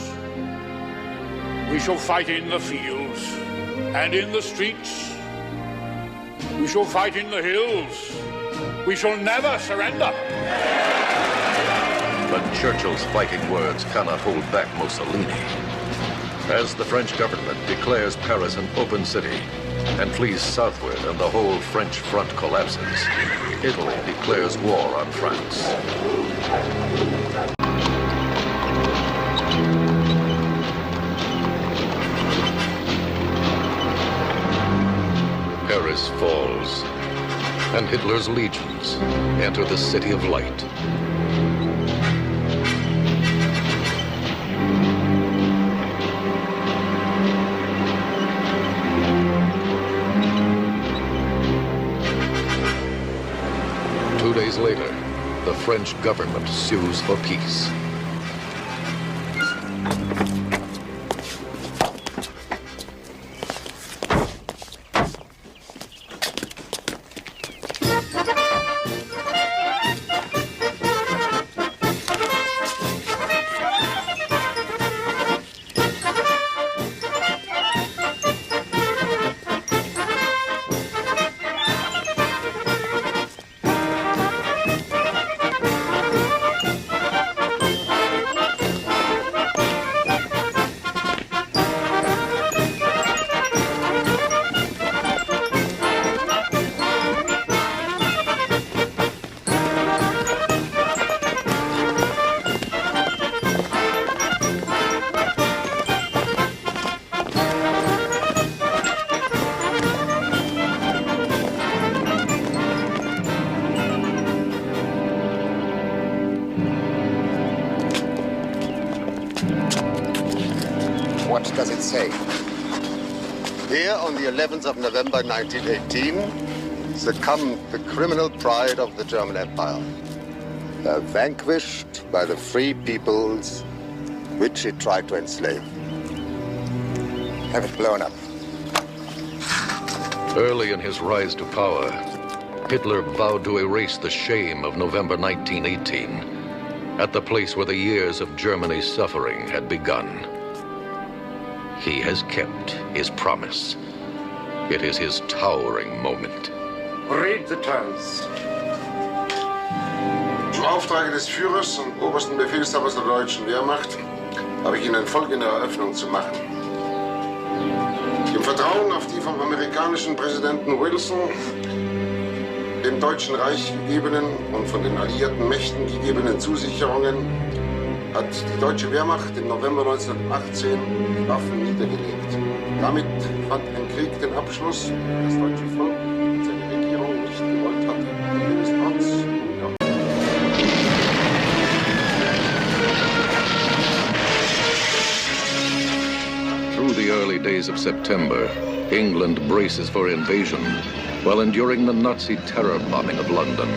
We shall fight in the fields and in the streets. We shall fight in the hills. We shall never surrender. But Churchill's fighting words cannot hold back Mussolini. As the French government declares Paris an open city and flees southward and the whole French front collapses, Italy declares war on France. Paris falls, and Hitler's legions enter the City of Light. Two days later, the French government sues for peace. What does it say? Here on the 11th of November 1918 succumbed the criminal pride of the German Empire, vanquished by the free peoples which it tried to enslave. Have it blown up. Early in his rise to power, Hitler vowed to erase the shame of November 1918 at the place where the years of Germany's suffering had begun. He has kept his promise. It is his towering moment. Read the terms. Im Auftrage des Führers und obersten Befehlshabers der deutschen Wehrmacht habe ich Ihnen folgende Eröffnung zu machen. Im Vertrauen auf die vom amerikanischen Präsidenten Wilson dem Deutschen Reich gegebenen und von den alliierten Mächten gegebenen Zusicherungen hat die deutsche Wehrmacht im November 1918 die Waffen niedergelegt. Damit fand ein Krieg den Abschluss, den das deutsche Volk und seine Regierung nicht gewollt hatte, und es trotz Through the early days of September, England braces for invasion while enduring the Nazi terror bombing of London.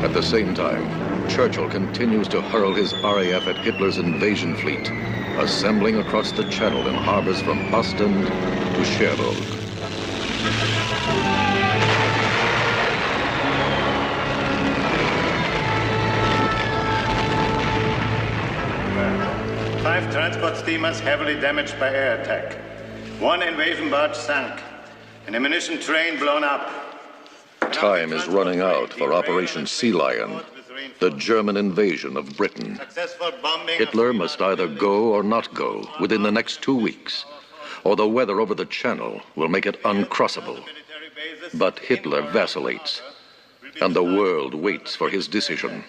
At the same time, Churchill continues to hurl his RAF at Hitler's invasion fleet, assembling across the Channel in harbors from Ostend to Cherbourg. Five transport steamers heavily damaged by air attack. One invasion barge sank. An ammunition train blown up. Time is running out for Operation Sea Lion, the German invasion of Britain. Hitler must either go or not go within the next 2 weeks, or the weather over the Channel will make it uncrossable. But Hitler vacillates, and the world waits for his decision.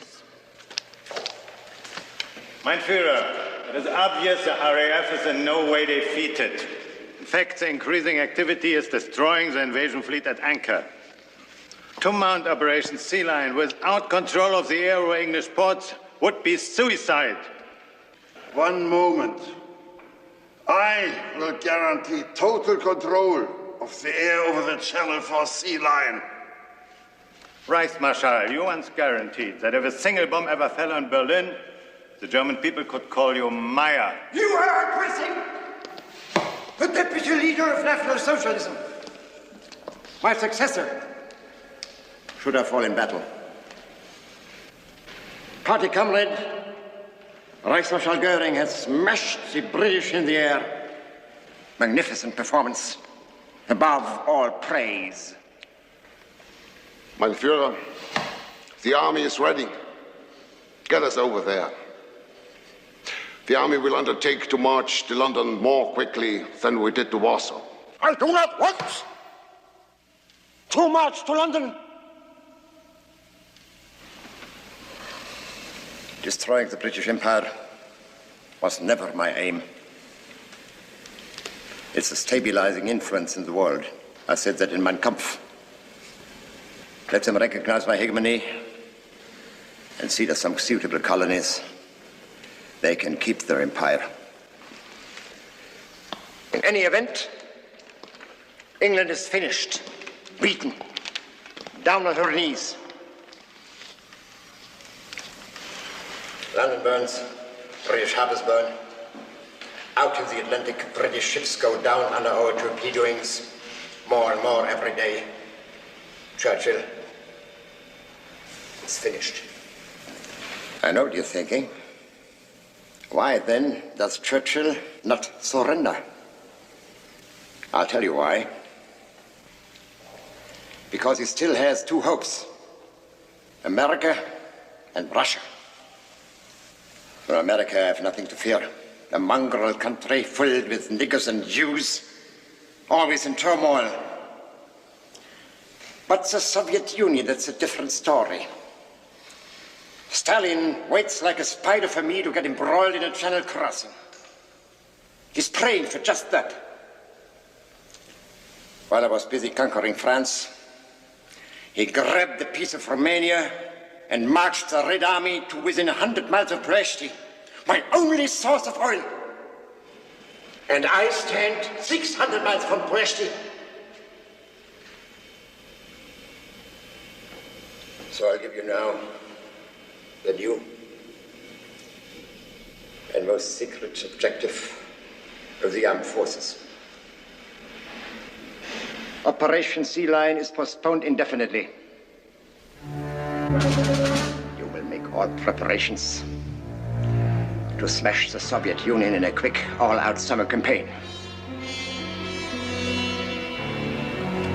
Mein Führer, it is obvious the RAF is in no way defeated. In fact, the increasing activity is destroying the invasion fleet at anchor. To mount Operation Sea Lion without control of the air over English ports would be suicide. One moment. I will guarantee total control of the air over the channel for Sea Lion. Reichsmarschall, you once guaranteed that if a single bomb ever fell on Berlin, the German people could call you Meyer. You are aggressive! The deputy leader of National Socialism. My successor should have fallen in battle. Party comrade, Reichsmarschall Goering has smashed the British in the air. Magnificent performance. Above all praise. Mein Führer, the army is ready. Get us over there. The army will undertake to march to London more quickly than we did to Warsaw. I do not want to march to London. Destroying the British Empire was never my aim. It's a stabilizing influence in the world. I said that in Mein Kampf. Let them recognize my hegemony and see that some suitable colonies, they can keep their empire. In any event, England is finished, beaten, down on her knees. London burns, British harbors burn. Out in the Atlantic, British ships go down under our torpedoings, more and more every day. Churchill, it's finished. I know what you're thinking. Why, then, does Churchill not surrender? I'll tell you why. Because he still has two hopes. America and Russia. For America, I have nothing to fear. A mongrel country filled with niggers and Jews, always in turmoil. But the Soviet Union, that's a different story. Stalin waits like a spider for me to get embroiled in a channel crossing. He's praying for just that. While I was busy conquering France, he grabbed a piece of Romania and marched the Red Army to within 100 miles of Ploiești, my only source of oil. And I stand 600 miles from Ploiești. So I'll give you now the new and most secret objective of the armed forces. Operation Sea Lion is postponed indefinitely. You will make all preparations to smash the Soviet Union in a quick, all-out summer campaign.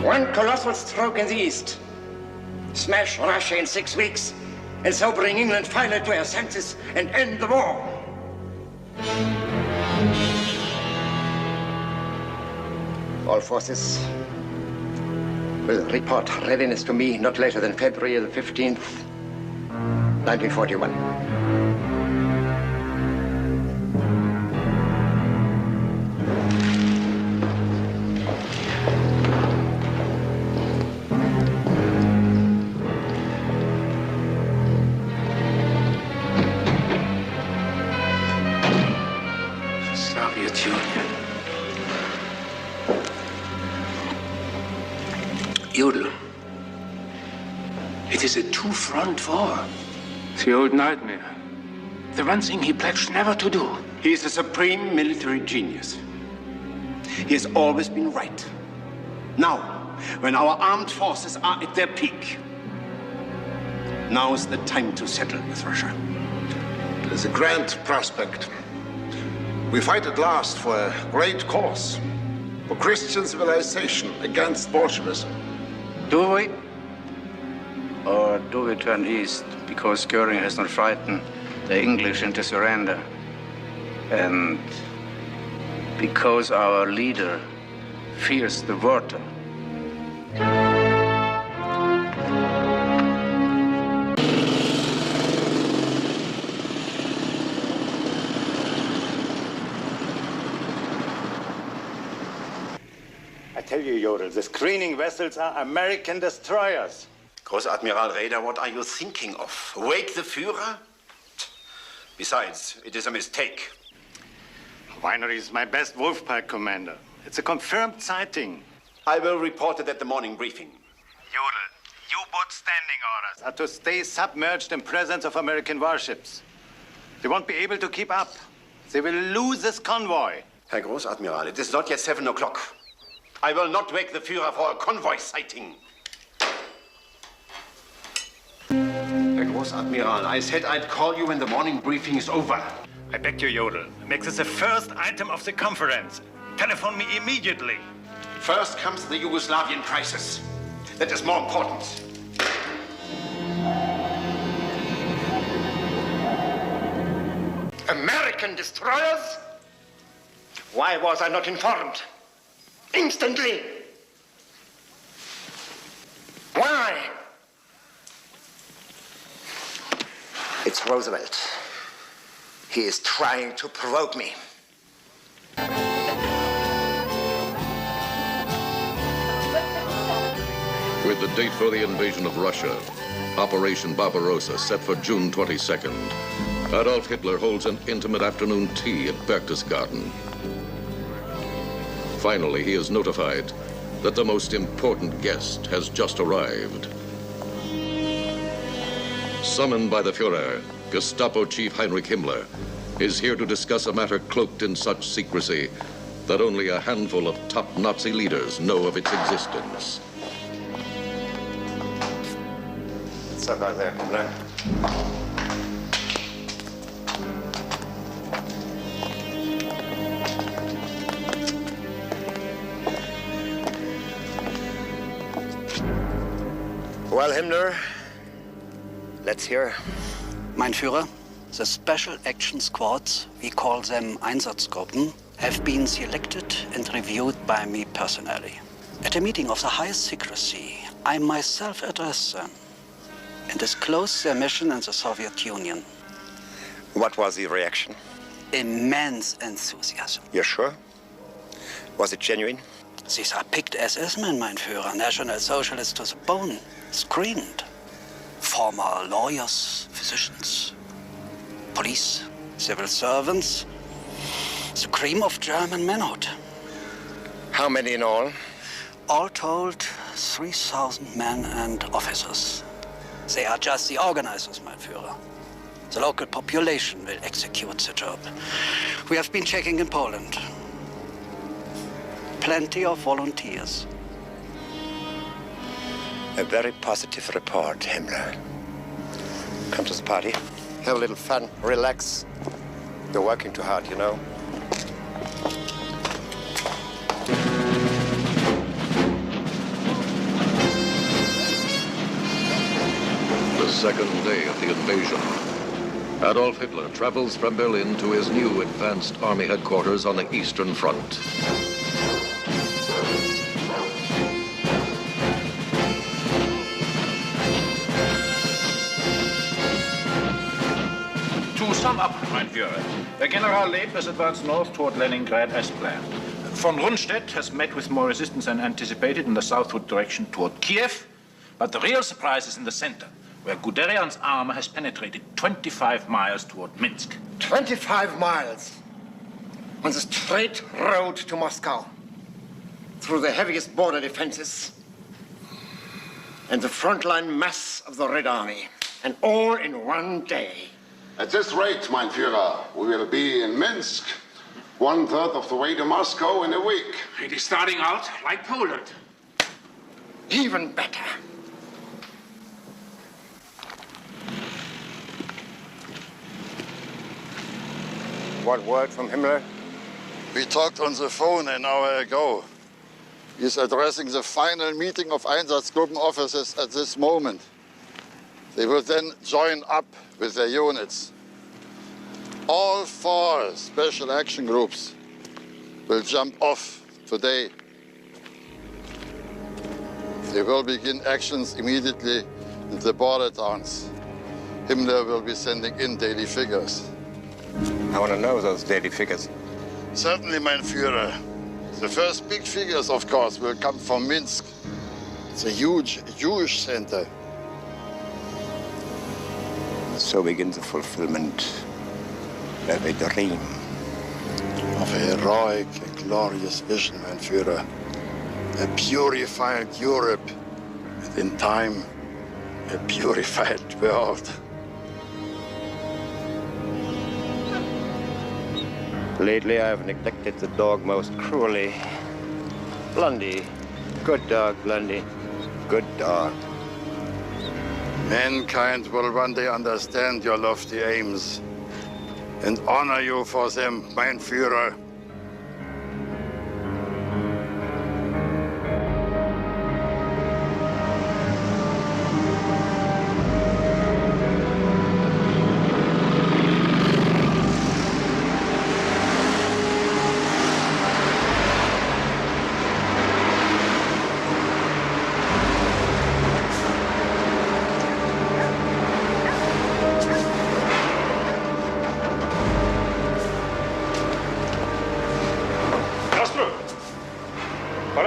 One colossal stroke in the east. Smash Russia in 6 weeks, and so bring England finally to her senses and end the war. All forces will report readiness to me not later than February the 15th, 1941. Soviet Union. Jodl. It is a two-front war. The old nightmare. The one thing he pledged never to do. He is a supreme military genius. He has always been right. Now, when our armed forces are at their peak, now is the time to settle with Russia. It is a grand prospect. We fight at last for a great cause, for Christian civilization against Bolshevism. Do we? Or do we turn east because Goering has not frightened the English into surrender? And because our leader fears the water? Jodl. The screening vessels are American destroyers. Großadmiral Raeder, what are you thinking of? Wake the Führer? Besides, it is a mistake. Winery is my best Wolfpack commander. It's a confirmed sighting. I will report it at the morning briefing. Jodl, U-boat standing orders are to stay submerged in presence of American warships. They won't be able to keep up. They will lose this convoy. Herr Großadmiral, it is not yet 7 o'clock. I will not wake the Führer for a convoy sighting. Herr Großadmiral, I said I'd call you when the morning briefing is over. I beg you, Jodl. Make this the first item of the conference. Telephone me immediately. First comes the Yugoslavian crisis. That is more important. American destroyers? Why was I not informed? Instantly! Why? It's Roosevelt. He is trying to provoke me. With the date for the invasion of Russia, Operation Barbarossa set for June 22nd, Adolf Hitler holds an intimate afternoon tea at Berchtesgaden. Finally, he is notified that the most important guest has just arrived. Summoned by the Führer, Gestapo Chief Heinrich Himmler is here to discuss a matter cloaked in such secrecy that only a handful of top Nazi leaders know of its existence. What's up out there, Himmler? Well, Himmler, let's hear. Mein Führer, the Special Action Squads, we call them Einsatzgruppen, have been selected and reviewed by me personally. At a meeting of the highest secrecy, I myself addressed them and disclosed their mission in the Soviet Union. What was the reaction? Immense enthusiasm. You're sure? Was it genuine? These are picked SS-men, mein Führer, National Socialists to the bone, screened. Former lawyers, physicians, police, civil servants, the cream of German manhood. How many in all? All told, 3,000 men and officers. They are just the organizers, mein Führer. The local population will execute the job. We have been checking in Poland. Plenty of volunteers. A very positive report, Himmler. Come to the party, have a little fun, relax. You're working too hard, you know. The second day of the invasion, Adolf Hitler travels from Berlin to his new advanced army headquarters on the Eastern Front. To sum up, mein Führer, General Leb has advanced north toward Leningrad as planned. Von Rundstedt has met with more resistance than anticipated in the southward direction toward Kiev, but the real surprise is in the center, where Guderian's armor has penetrated 25 miles toward Minsk. 25 miles on the straight road to Moscow, through the heaviest border defenses and the frontline mass of the Red Army, and all in one day. At this rate, mein Führer, we will be in Minsk 1/3 of the way to Moscow in a week. It is starting out like Poland. Even better. What word from Himmler? We talked on the phone an hour ago. He's addressing the final meeting of Einsatzgruppen officers at this moment. They will then join up with their units. All 4 special action groups will jump off today. They will begin actions immediately in the border towns. Himmler will be sending in daily figures. I want to know those daily figures. Certainly, mein Führer. The first big figures, of course, will come from Minsk. It's a huge Jewish center. So begins the fulfillment of a dream. Of a heroic and glorious vision, mein Führer. A purified Europe, and in time, a purified world. Lately, I have neglected the dog most cruelly. Blondie. Good dog, Blondie. Good dog. Mankind will one day understand your lofty aims and honor you for them, mein Führer.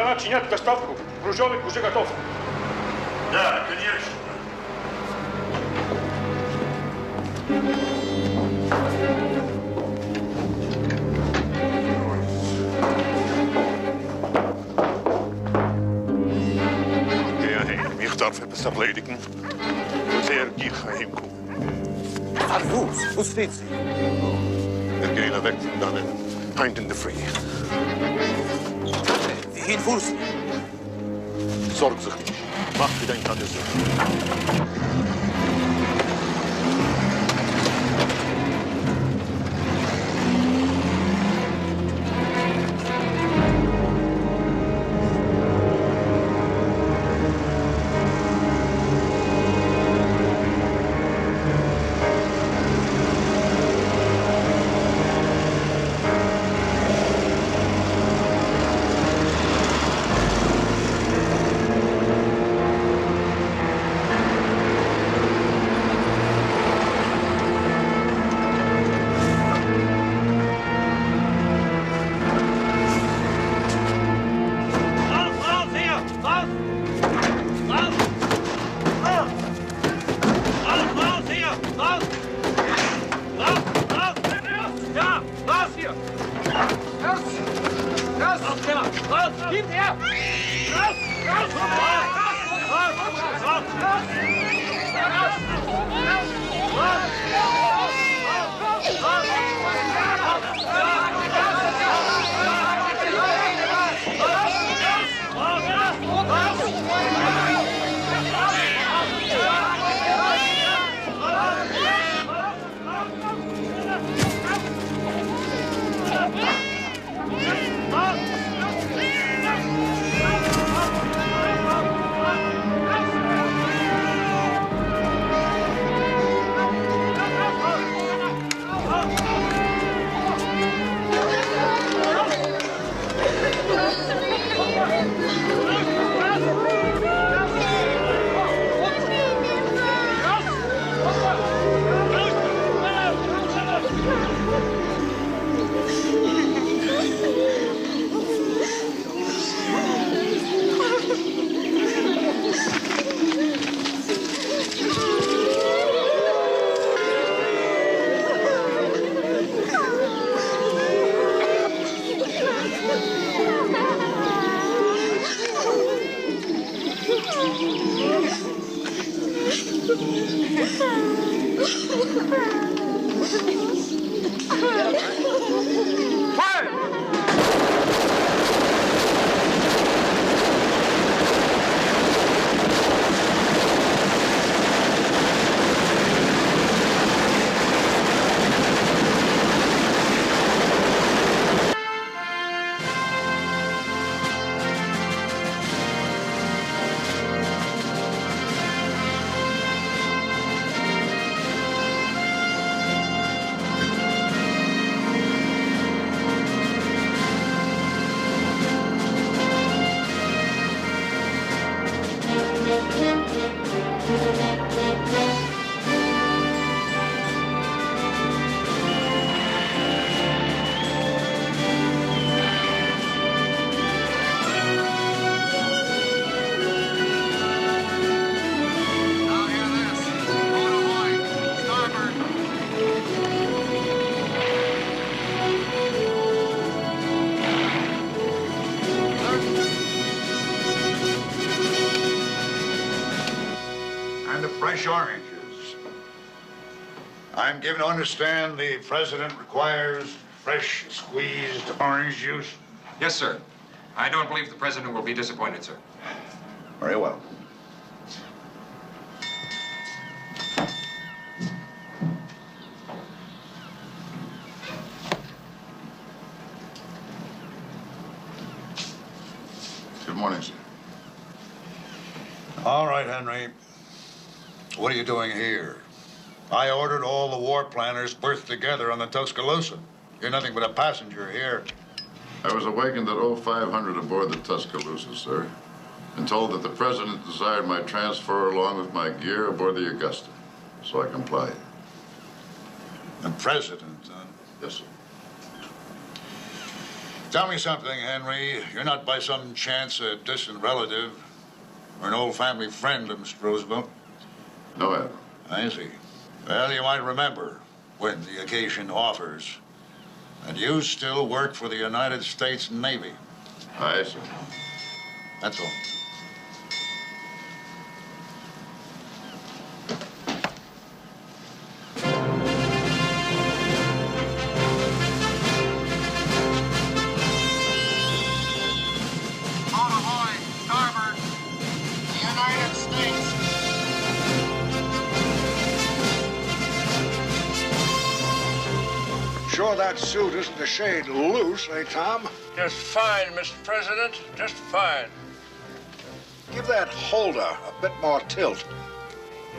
Начинять доставку. Грузовик уже готов. Да, конечно. Heer heen, ich darf etwas erledigen. Sehr geheim kommen. Wo steht sie? Gehen weg von dannen. Heint in the free. Wohin fuhr sie? Sorg sich nicht. Mach dir dein Kadesser. and the fresh oranges. I'm given to understand the president requires fresh squeezed orange juice. Yes, sir. I don't believe the president will be disappointed, sir. Very well. Good morning, sir. All right, Henry. What are you doing here? I ordered all the war planners berthed together on the Tuscaloosa. You're nothing but a passenger here. I was awakened at 0500 aboard the Tuscaloosa, sir, and told that the president desired my transfer along with my gear aboard the Augusta. So I complied. The president, huh? Yes, sir. Tell me something, Henry. You're not by some chance a distant relative or an old family friend of Mr. Roosevelt? No, Admiral. I see. Well, you might remember, when the occasion offers, that you still work for the United States Navy. Aye, sir. That's all. Sure that suit isn't a shade loose, eh, Tom? Just fine, Mr. President. Just fine. Give that holder a bit more tilt.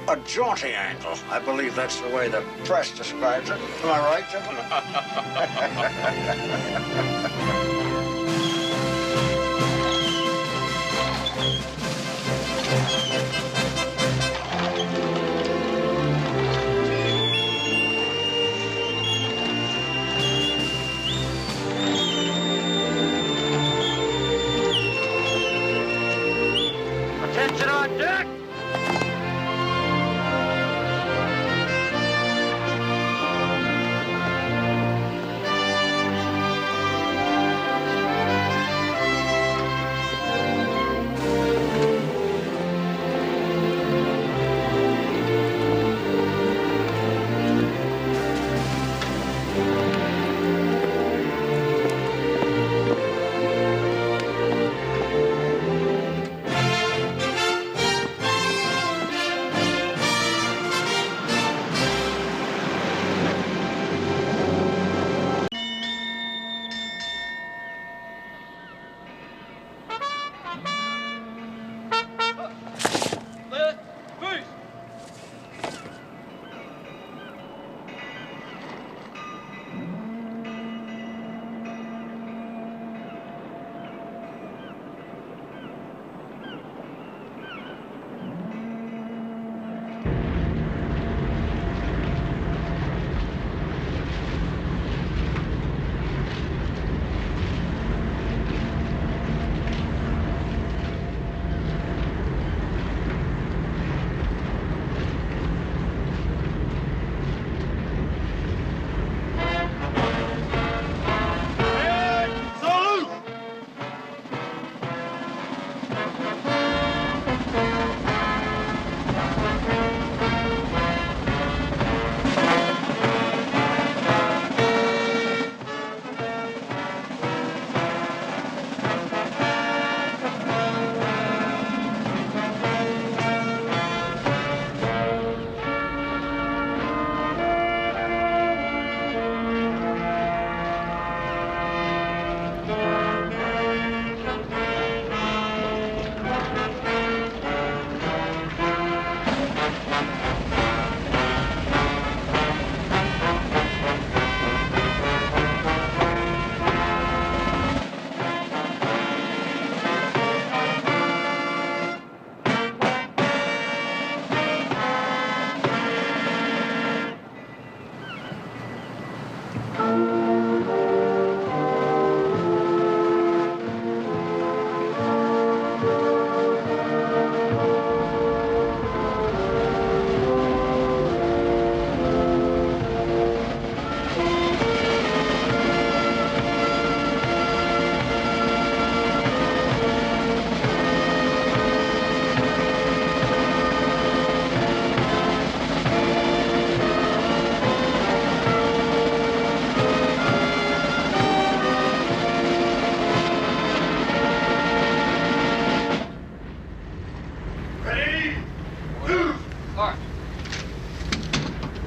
A jaunty angle. I believe that's the way the press describes it. Am I right, gentlemen? Attention on deck!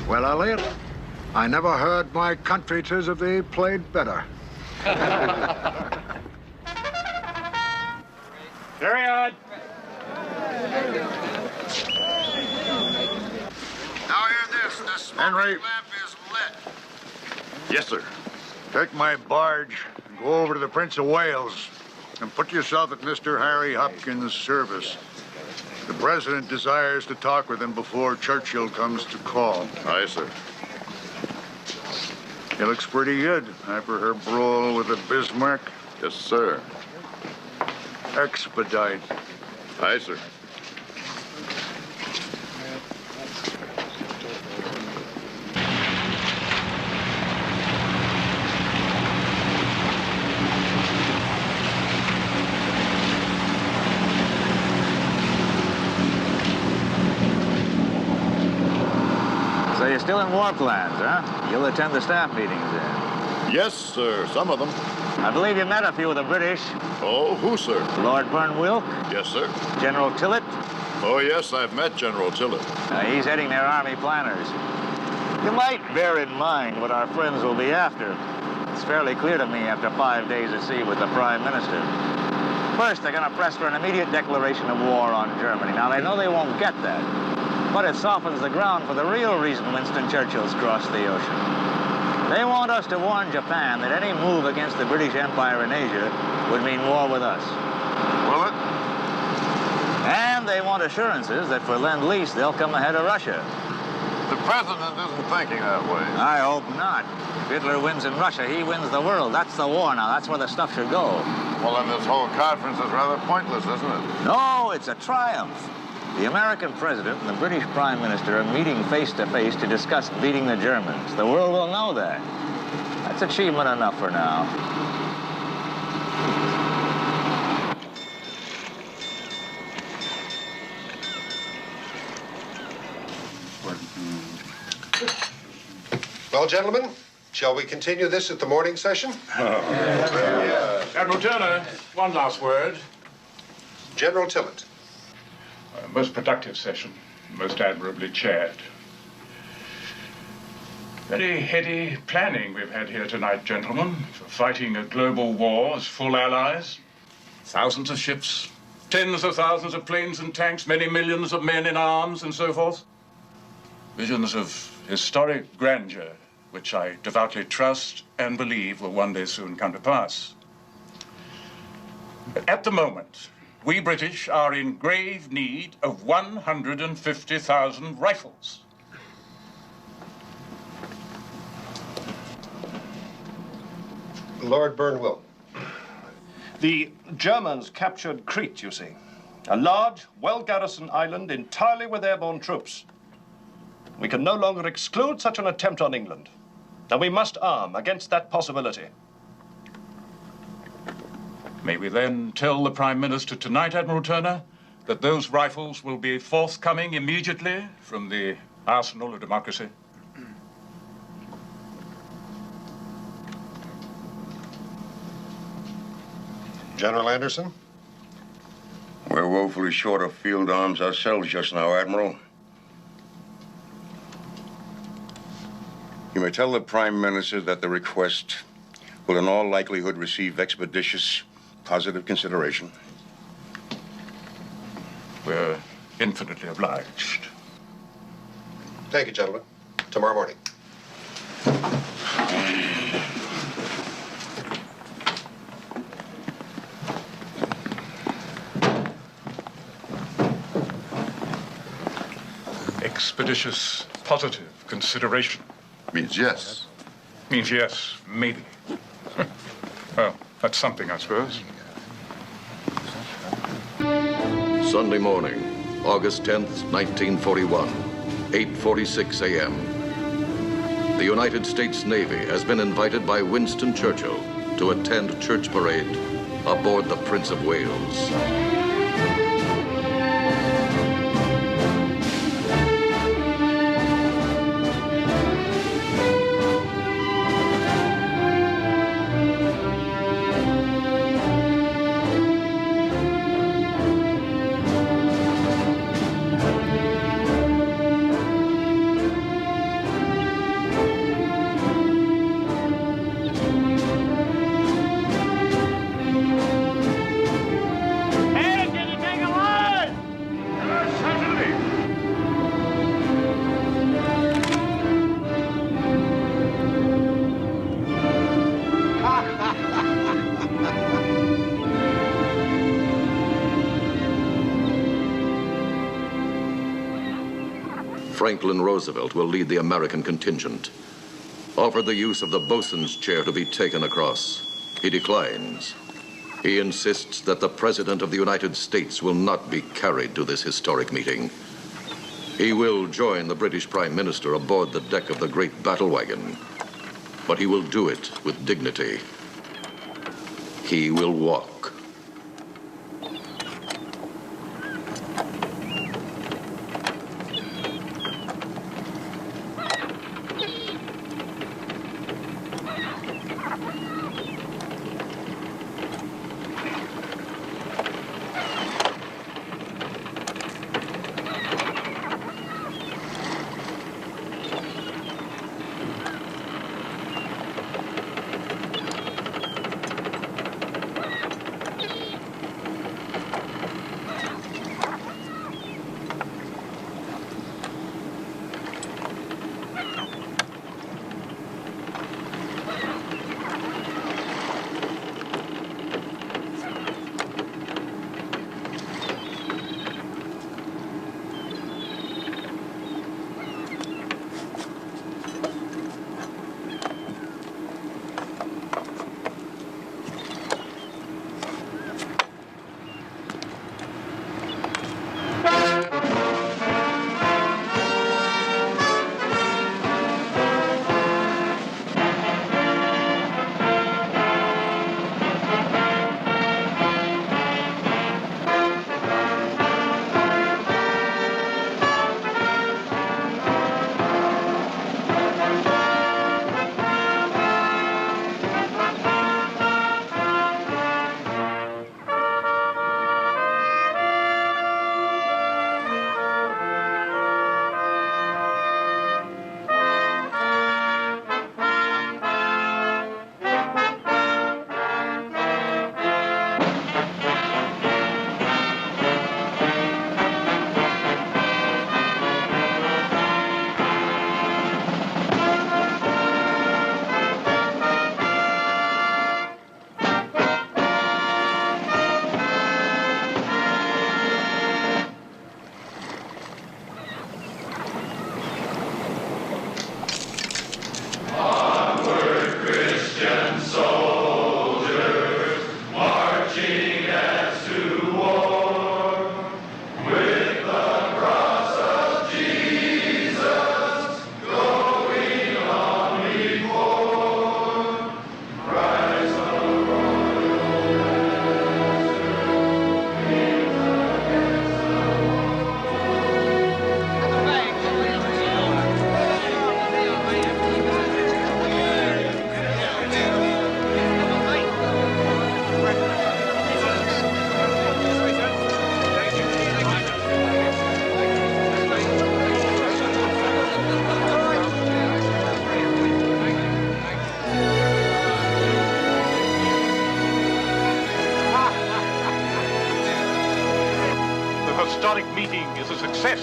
Well, Elliot, I never heard my country 'tis of thee played better. Carry on. Now hear this. The smoking lamp is lit. Yes, sir. Take my barge and go over to the Prince of Wales and put yourself at Mr. Harry Hopkins' service. The president desires to talk with him before Churchill comes to call. Aye, sir. He looks pretty good after her brawl with the Bismarck. Yes, sir. Expedite. Aye, sir. So you're still in war plans, huh? You'll attend the staff meetings then? Yes, sir. Some of them. I believe you met a few of the British. Oh, who, sir? Lord Burnwilk? Yes, sir. General Tillett? Oh, yes, I've met General Tillett. He's heading their army planners. You might bear in mind what our friends will be after. It's fairly clear to me after 5 days at sea with the Prime Minister. First, they're going to press for an immediate declaration of war on Germany. Now, they know they won't get that, but it softens the ground for the real reason Winston Churchill's crossed the ocean. They want us to warn Japan that any move against the British Empire in Asia would mean war with us. Will it? And they want assurances that for Lend-Lease, they'll come ahead of Russia. The president isn't thinking that way. I hope not. If Hitler wins in Russia, he wins the world. That's the war now. That's where the stuff should go. Well, then this whole conference is rather pointless, isn't it? No, it's a triumph. The American president and the British prime minister are meeting face-to-face to discuss beating the Germans. The world will know that. That's achievement enough for now. Well, gentlemen, shall we continue this at the morning session? Admiral Turner, one last word. General Tillett. Most productive session, most admirably chaired. Very heady planning we've had here tonight, gentlemen, for fighting a global war as full allies. Thousands of ships, tens of thousands of planes and tanks, many millions of men in arms and so forth. Visions of historic grandeur, which I devoutly trust and believe will one day soon come to pass. But at the moment, we British are in grave need of 150,000 rifles. Lord Burnwilk. The Germans captured Crete, you see. A large, well-garrisoned island entirely with airborne troops. We can no longer exclude such an attempt on England. And we must arm against that possibility. May we then tell the Prime Minister tonight, Admiral Turner, that those rifles will be forthcoming immediately from the arsenal of democracy? General Anderson? We're woefully short of field arms ourselves just now, Admiral. You may tell the Prime Minister that the request will in all likelihood receive expeditious, positive consideration. We're infinitely obliged. Thank you, gentlemen. Tomorrow morning. Expeditious, positive consideration. Means yes. Means yes, maybe. Well, that's something, I suppose. Sunday morning, August 10th, 1941, 8:46 a.m. The United States Navy has been invited by Winston Churchill to attend church parade aboard the Prince of Wales. Franklin Roosevelt will lead the American contingent. Offered the use of the bosun's chair to be taken across. He declines. He insists that the President of the United States will not be carried to this historic meeting. He will join the British Prime Minister aboard the deck of the great battle wagon, but he will do it with dignity. He will walk. historic meeting is a success.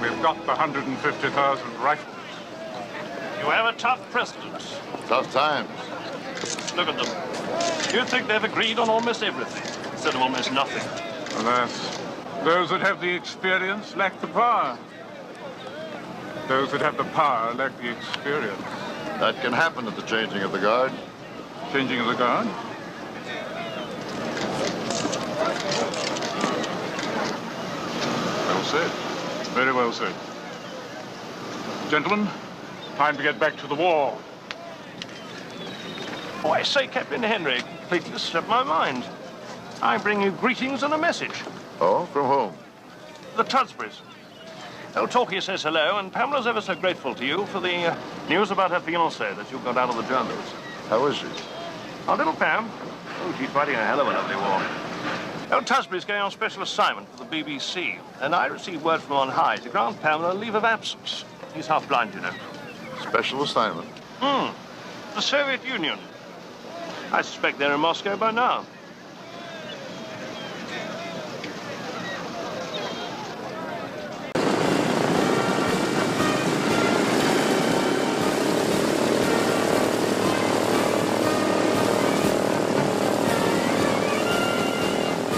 We've got the 150,000 rifles. You have a tough president. Tough times. Look at them. You'd think they've agreed on almost everything, instead of almost nothing. Alas, those that have the experience lack the power. Those that have the power lack the experience. That can happen at the changing of the guard. Changing of the guard? Well said. Very well said. Gentlemen, time to get back to the war. Oh, I say, Captain Henry, completely slipped my mind. I bring you greetings and a message. Oh, from whom? The Tudsburys. Oh, Talkie says hello, and Pamela's ever so grateful to you for the news about her fiancé that you got out of the journals. How is she? Our little Pam? Oh, she's fighting a hell of a lovely war. Oh, Tudsbury's going on special assignment for the BBC, and I received word from on high to grant Pamela a leave of absence. He's half blind, you know. Special assignment? The Soviet Union. I suspect they're in Moscow by now.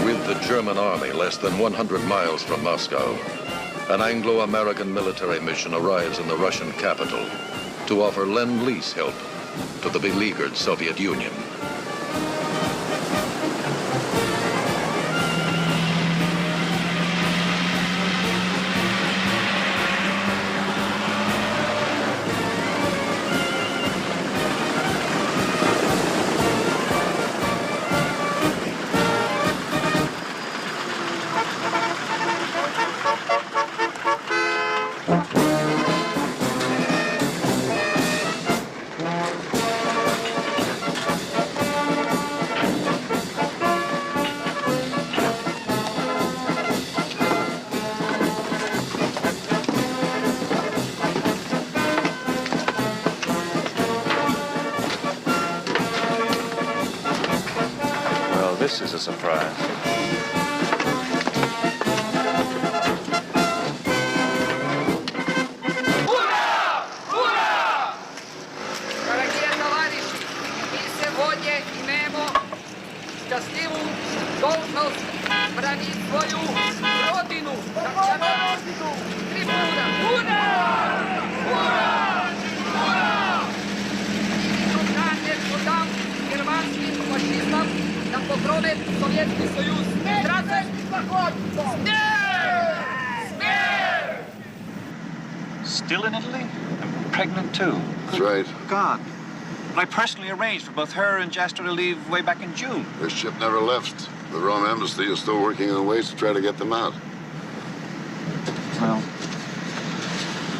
With the German army less than 100 miles from Moscow, an Anglo-American military mission arrives in the Russian capital to offer Lend-Lease help to the beleaguered Soviet Union. This is a surprise. Дорогие товарищи, мы сегодня имеем счастливую должность бранить свою родину. Трибуна! Ура! Ура! Ура! И судам германским фашистам на покрове Советский Союз. Still in Italy? And pregnant too. That's right. God. But I personally arranged for both her and Jasper to leave way back in June. Their ship never left. The Rome embassy is still working on ways to try to get them out. Well,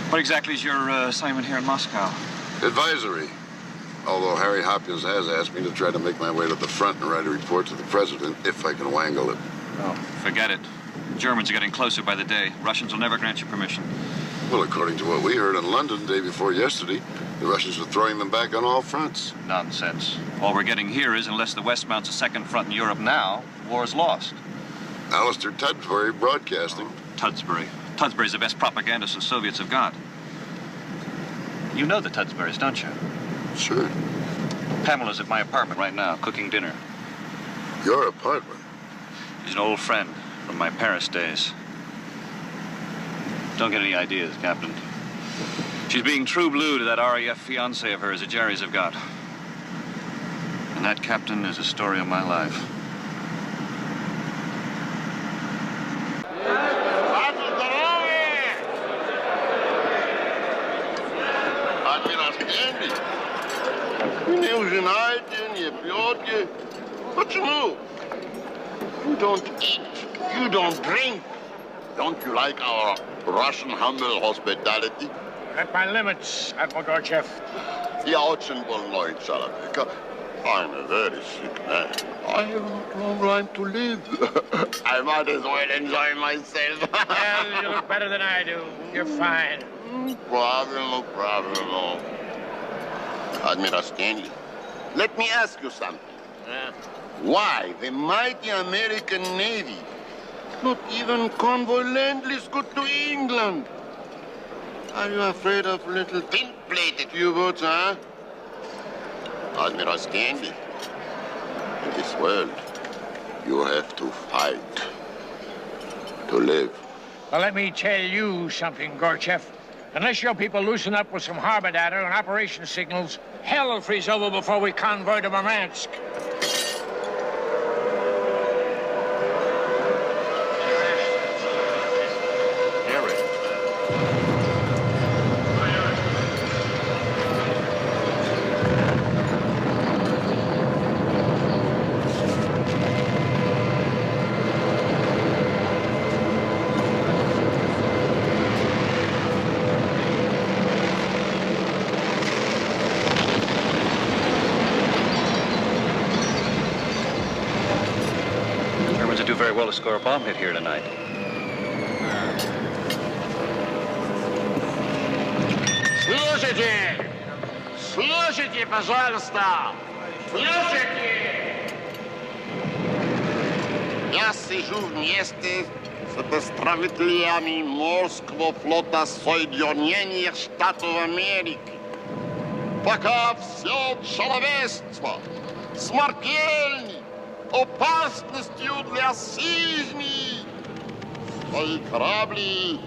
what exactly is your assignment here in Moscow? Advisory. Although Harry Hopkins has asked me to try to make my way to the front and write a report to the president if I can wangle it. Oh, forget it. The Germans are getting closer by the day. Russians will never grant you permission. Well, according to what we heard in London the day before yesterday, the Russians are throwing them back on all fronts. Nonsense. All we're getting here is, unless the West mounts a second front in Europe now, war's lost. Alistair Tudsbury broadcasting. Tudsbury. Tudsbury's the best propagandist the Soviets have got. You know the Tudsburys, don't you? Sure. Pamela's at my apartment right now, cooking dinner. Your apartment? She's an old friend from my Paris days. Don't get any ideas, Captain. She's being true blue to that RAF fiancé of hers that Jerry's have got. And that, Captain, is the story of my life. Не ужинаете, не пьете. Почему? You don't eat, you don't drink. Don't you like our Russian humble hospitality? At my limits, Admiral Gorchev. Я очень больной человек. I'm a very sick man. I have not long time to live. I might as well enjoy myself. Well, you look better than I do. You're fine. Правильно, правильно. Admiral Stanley, let me ask you something. Why the mighty American Navy not even convoy Lend-Lease good to England? Are you afraid of little tin-plated U-boats, huh? Admiral Stanley, in this world, you have to fight to live. Well, let me tell you something, Gorchev. Unless your people loosen up with some harbor data and operation signals, hell will freeze over before we convoy to Murmansk. Well to score a bomb hit here tonight. Слушайте! Слушайте, пожалуйста! Слушайте! Я сижу вместе с представителями морского флота Соединенных Штатов Америки. Пока все человечество смертельно опасностью для жизни. Свои корабли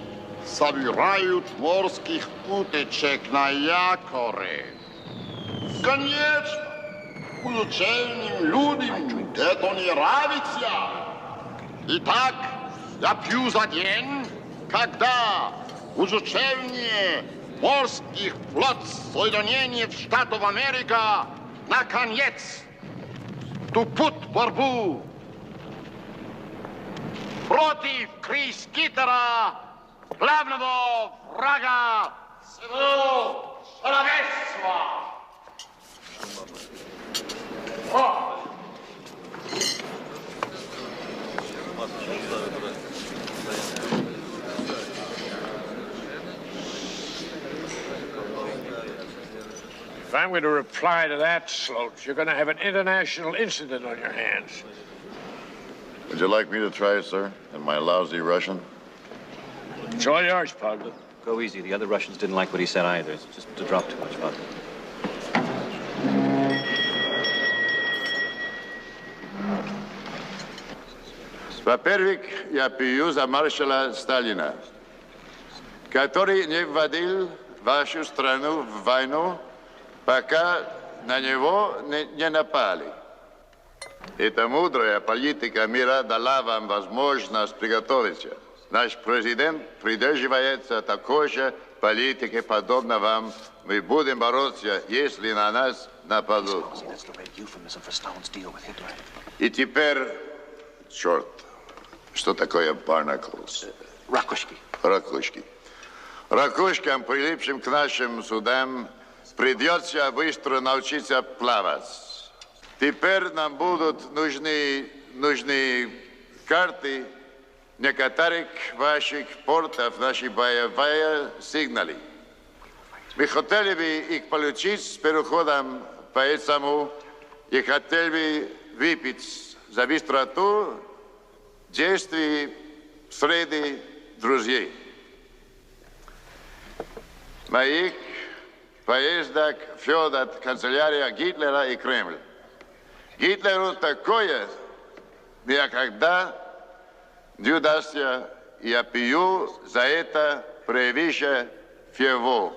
собирают морских уточек на якоре. Конечно, учебным людям это не нравится. Итак, я пью за день, когда изучение морских флот Соединенных Штатов Америки наконец тупут борьбу против крестителя, главного врага всего человечества. If I'm going to reply to that, Sloat, you're going to have an international incident on your hands. Would you like me to try, sir, in my lousy Russian? It's all yours, Pogba. Go easy. The other Russians didn't like what he said either. It's just to drop too much, Pogba. Во-первых, я пью за маршала Сталина, который не вводил вашу страну в войну, пока на него не напали. Эта мудрая политика мира дала вам возможность приготовиться. Наш президент придерживается такой же политики, подобно вам. Мы будем бороться, если на нас нападут. И теперь, черт, что такое barnacles? Ракушки. Ракушки. Ракушкам, прилипшим к нашим судам, придется быстро научиться плавать. Теперь нам будут нужны карты некоторых ваших портов, наши боевые сигналы. Мы хотели бы их получить с переходом, поэтому я хотел бы выпить за быстроту действий среди друзей. Моих поездок Федот, канцелярия Гитлера и Кремль. Гитлеру такое никогда не удастся, и я пью за это превыше всего.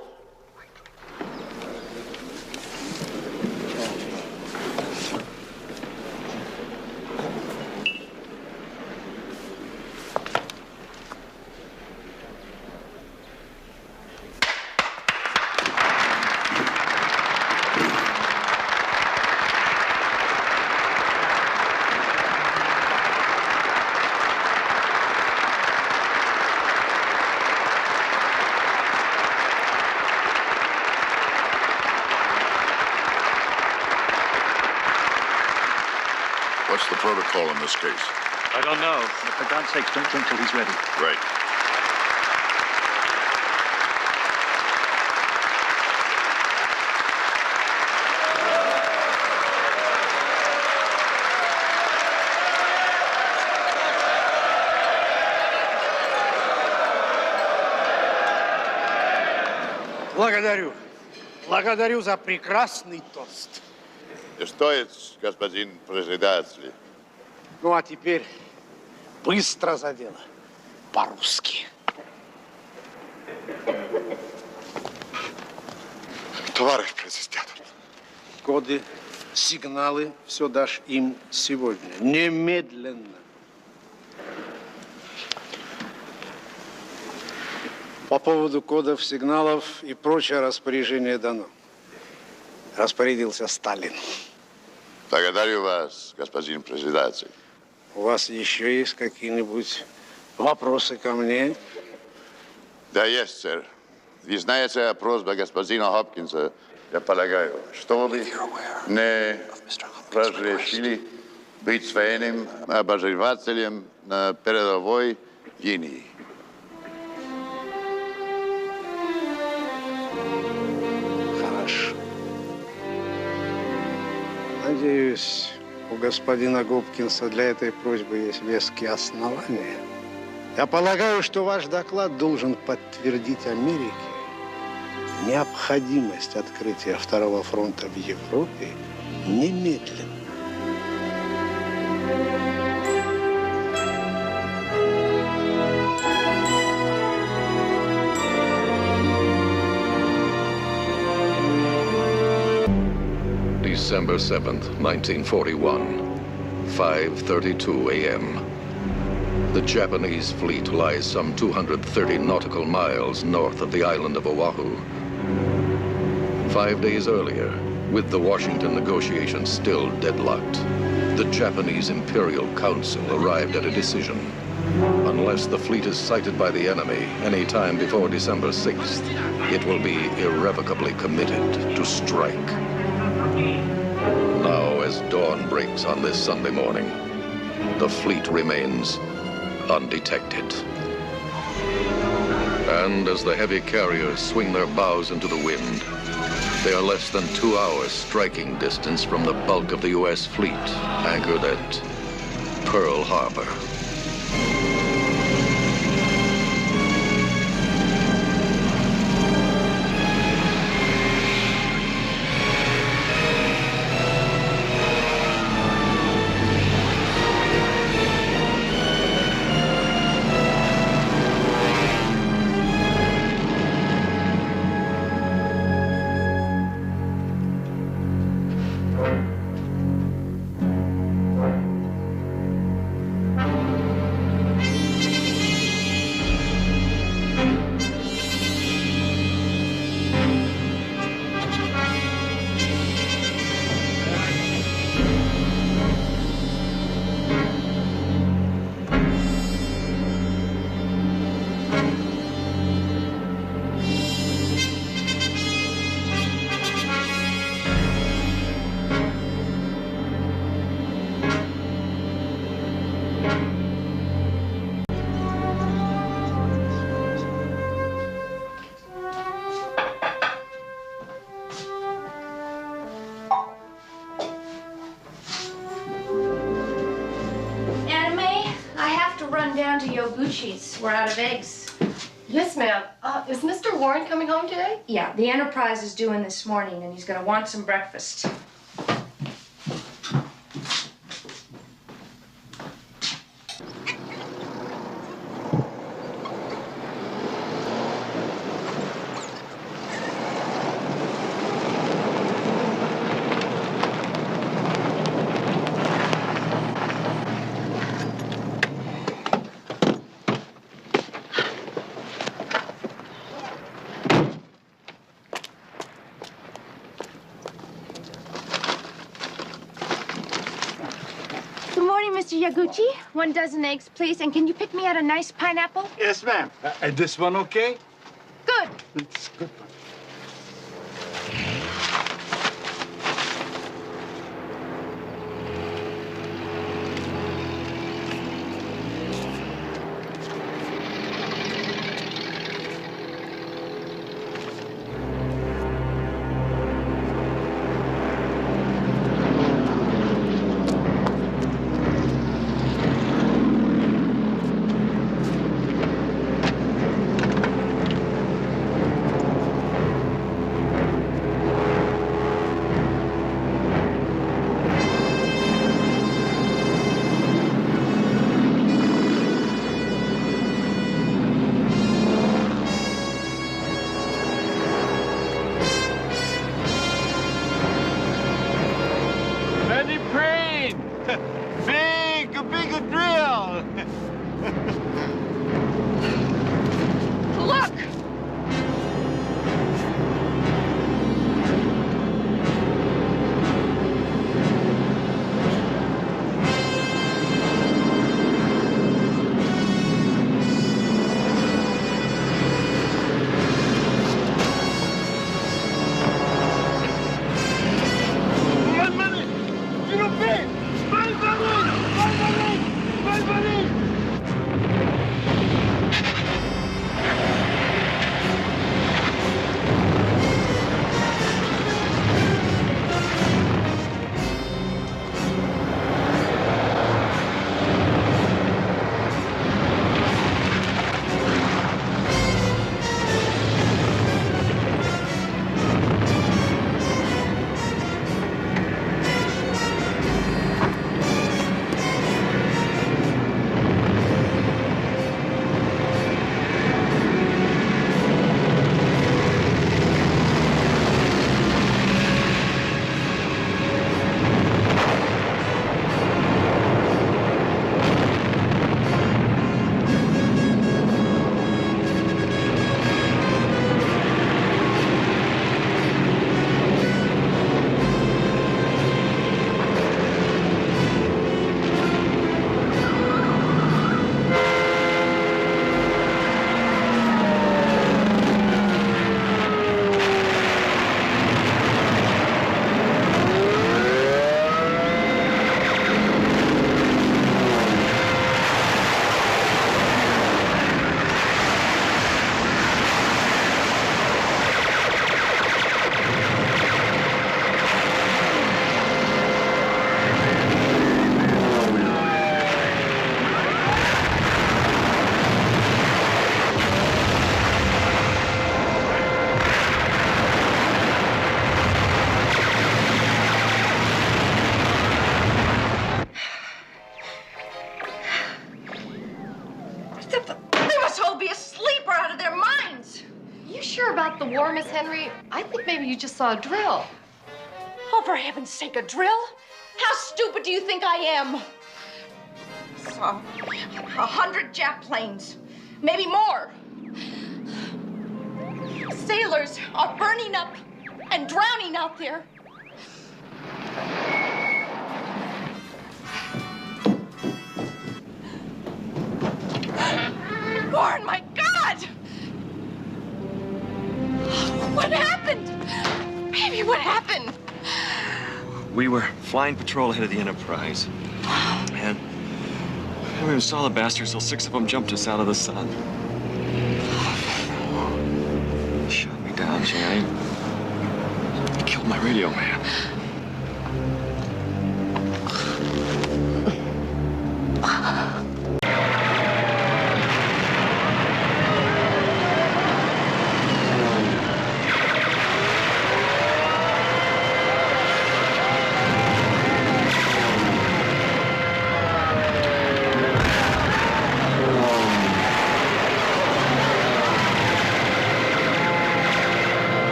What's the protocol in this case? I don't know. But for God's sakes, don't drink till he's ready. Right. Благодарю. Благодарю за прекрасный тост. Стоит, господин председатель. Ну, а теперь быстро за дело. По-русски. Товарищ президент. Коды, сигналы, все дашь им сегодня. Немедленно. По поводу кодов, сигналов и прочее распоряжение дано. Распорядился Сталин. Благодарю вас, господин председатель. У вас еще есть какие-нибудь вопросы ко мне? Да, есть, сэр. Вы знаете просьба господина Хопкинса, я полагаю, что вы не разрешили быть военным обозревателем на передовой линии. Хорошо. Надеюсь, у господина Гопкинса для этой просьбы есть веские основания. Я полагаю, что ваш доклад должен подтвердить Америке необходимость открытия второго фронта в Европе немедленно. December 7th, 1941, 5:32 a.m. The Japanese fleet lies some 230 nautical miles north of the island of Oahu. 5 days earlier, with the Washington negotiations still deadlocked, the Japanese Imperial Council arrived at a decision. Unless the fleet is sighted by the enemy any time before December 6th, it will be irrevocably committed to strike. Now, as dawn breaks on this Sunday morning, the fleet remains undetected. And as the heavy carriers swing their bows into the wind, they are less than 2 hours striking distance from the bulk of the U.S. fleet anchored at Pearl Harbor. Down to Yoguchi's. We're out of eggs. Yes, ma'am. Is Mr. Warren coming home today? Yeah, the Enterprise is due in this morning, and he's going to want some breakfast. Mr. Yaguchi, 1 dozen eggs, please. And can you pick me out a nice pineapple? Yes, ma'am. This one okay? Good. It's good. sure about the war, Miss Henry? I think maybe you just saw a drill. Oh, for heaven's sake, a drill? How stupid do you think I am? Saw 100 Jap planes, maybe more. Sailors are burning up and drowning out there. Warren, my God! What happened? Baby, what happened? We were flying patrol ahead of the Enterprise. And we saw the bastards till 6 of them jumped us out of the sun. Shot me down, Jane. He killed my radio man.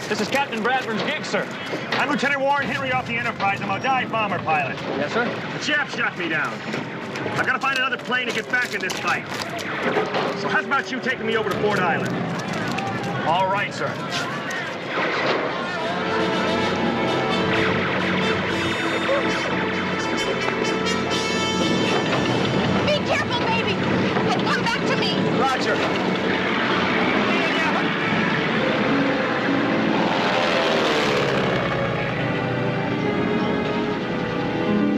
This is Captain Bradford's gig, sir. I'm Lieutenant Warren Henry off the Enterprise. I'm a dive bomber pilot. Yes, sir? The Jap shot me down. I've got to find another plane to get back in this fight. So how's about you taking me over to Ford Island? All right, sir. Be careful, baby! And come back to me! Roger.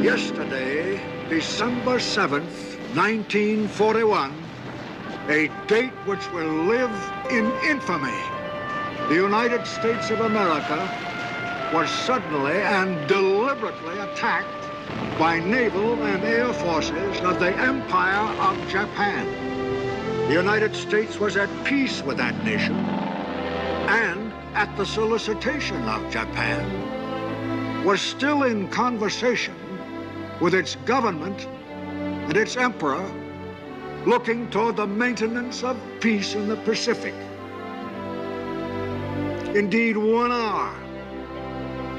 Yesterday, December 7th, 1941, a date which will live in infamy. The United States of America was suddenly and deliberately attacked by naval and air forces of the Empire of Japan. The United States was at peace with that nation, and at the solicitation of Japan, was still in conversation with its government and its emperor, looking toward the maintenance of peace in the Pacific. Indeed, 1 hour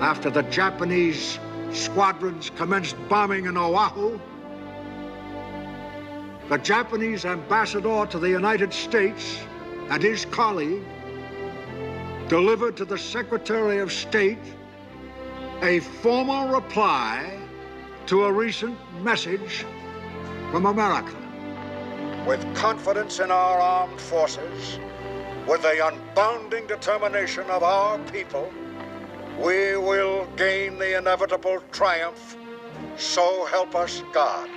after the Japanese squadrons commenced bombing in Oahu, the Japanese ambassador to the United States and his colleague delivered to the Secretary of State a formal reply to a recent message from America. With confidence in our armed forces, with the unbounding determination of our people, we will gain the inevitable triumph. So help us God.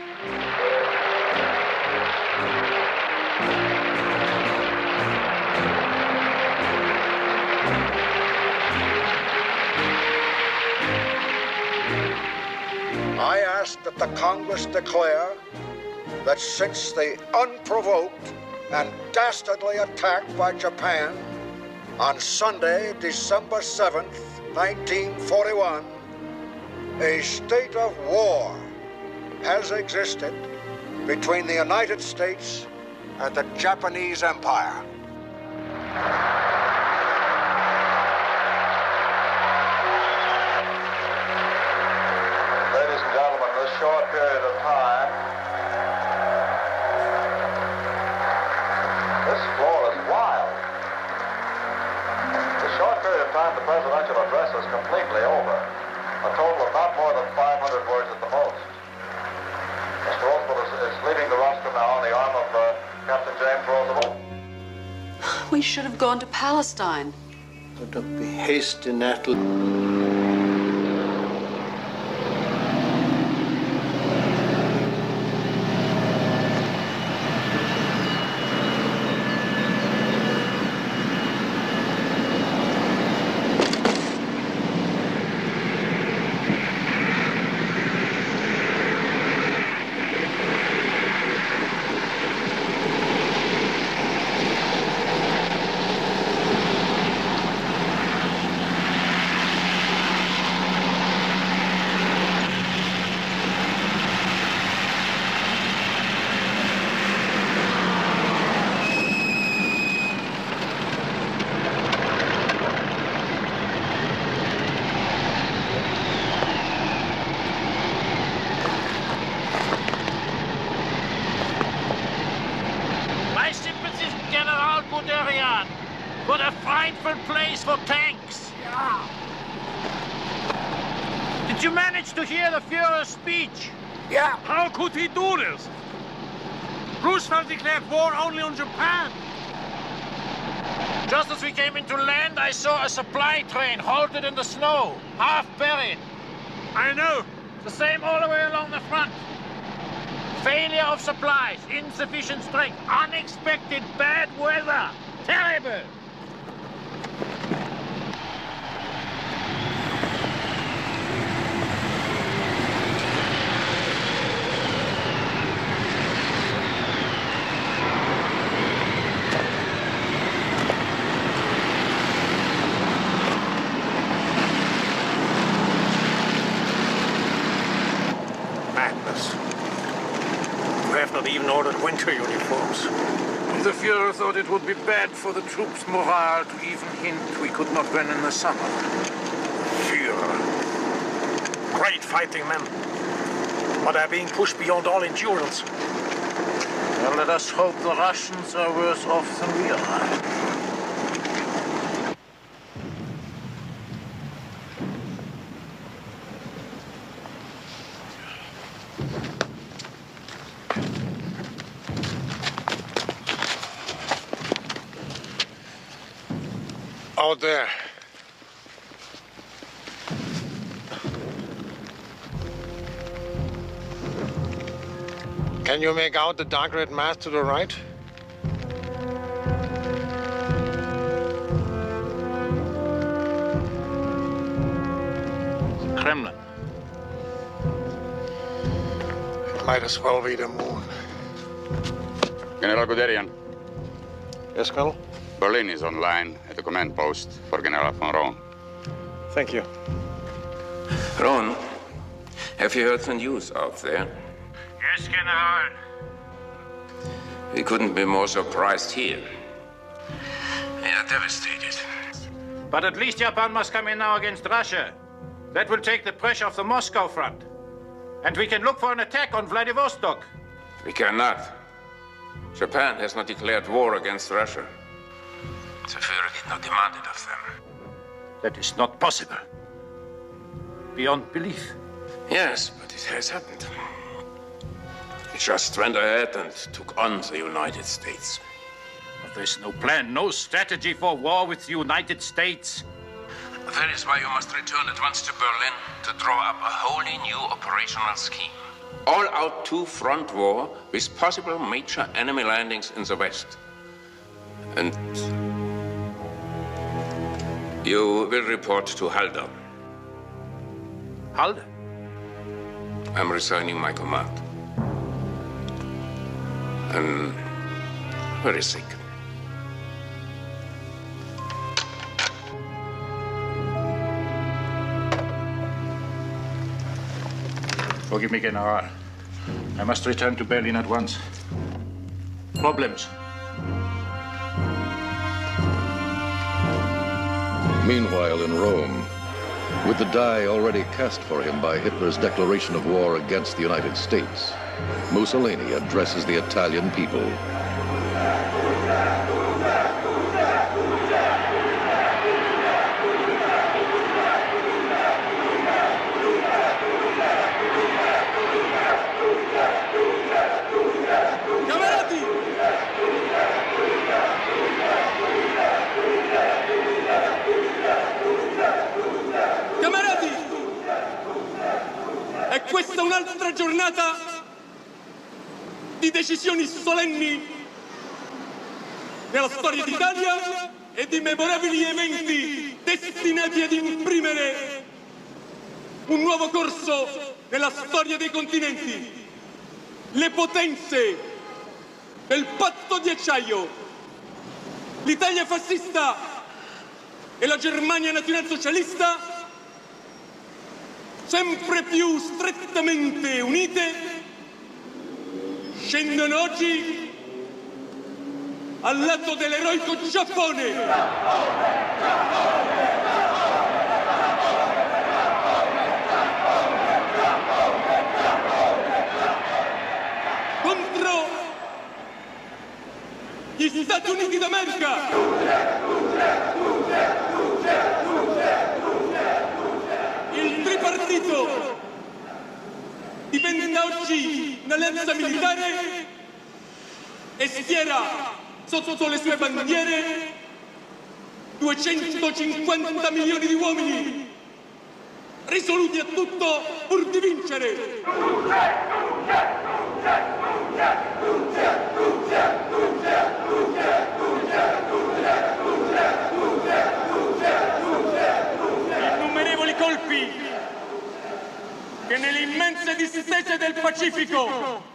I ask that the Congress declare that since the unprovoked and dastardly attack by Japan on Sunday, December 7th, 1941, a state of war has existed between the United States and the Japanese Empire. the presidential address is completely over. A total of not more than 500 words at the most. Mr. Roosevelt is leaving the rostrum now on the arm of Captain James Roosevelt. We should have gone to Palestine. Don't be hasty, Natalie. What a frightful place for tanks! Yeah. Did you manage to hear the Führer's speech? Yeah. How could he do this? Roosevelt declared war only on Japan. Just as we came into land, I saw a supply train halted in the snow, half buried. I know. The same all the way along the front. Failure of supplies, insufficient strength, unexpected bad weather. Terrible! Madness. We have not even ordered winter uniforms. The Führer thought it would be bad for the troops' morale to even hint we could not run in the summer. Führer. Great fighting men. But are being pushed beyond all endurance. Well, let us hope the Russians are worse off than we are. Out there. Can you make out the dark red mass to the right? Kremlin. It might as well be the moon. General Guderian. Yes, Colonel? Berlin is online at the command post for General von Roon. Thank you. Roon, have you heard the news out there? Yes, General. We couldn't be more surprised here. We are devastated. But at least Japan must come in now against Russia. That will take the pressure off the Moscow front. And we can look for an attack on Vladivostok. We cannot. Japan has not declared war against Russia. The Führer did not demand it of them. That is not possible. Beyond belief. Yes, but it has happened. He just went ahead and took on the United States. But there's no plan, no strategy for war with the United States. That is why you must return at once to Berlin to draw up a wholly new operational scheme. All-out two-front war with possible major enemy landings in the West. And you will report to Halder. Halder? I'm resigning my command. I'm very sick. Forgive me, General. I must return to Berlin at once. Problems. Meanwhile, in Rome, with the die already cast for him by Hitler's declaration of war against the United States, Mussolini addresses the Italian people. un'altra giornata di decisioni solenni nella storia d'Italia e di memorabili eventi destinati ad imprimere un nuovo corso nella storia dei continenti. Le potenze del patto di acciaio, l'Italia fascista e la Germania nazionalsocialista, sempre più strettamente unite, scendono oggi al lato dell'eroico Giappone. Contro gli Stati Uniti d'America. Il tripartito diventa oggi un'alleanza militare e schiera sotto le sue bandiere 250 milioni di uomini risoluti a tutto pur di vincere. Innumerevoli colpi che nelle immense distese del Pacifico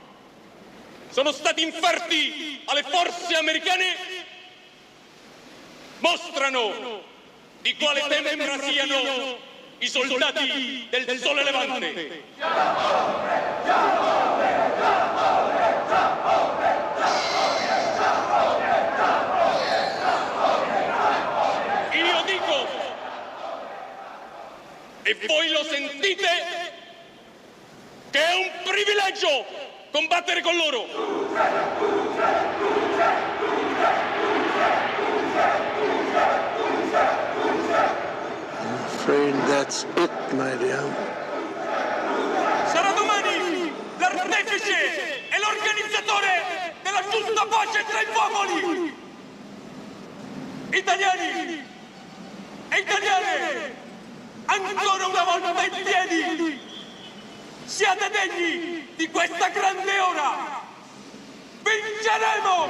sono stati inferti alle forze americane mostrano di quale tempra siano i soldati del Sole Levante. Io dico, e voi lo sentite, che è un privilegio combattere con loro. I'm afraid that's it, my dear. Sarà domani l'artefice e l'organizzatore della giusta pace tra i popoli. Italiani e italiane, ancora una volta in piedi. Siate degni di questa grande ora! Vinceremo!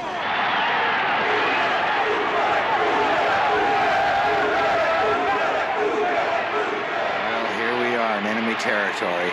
Well, here we are in enemy territory.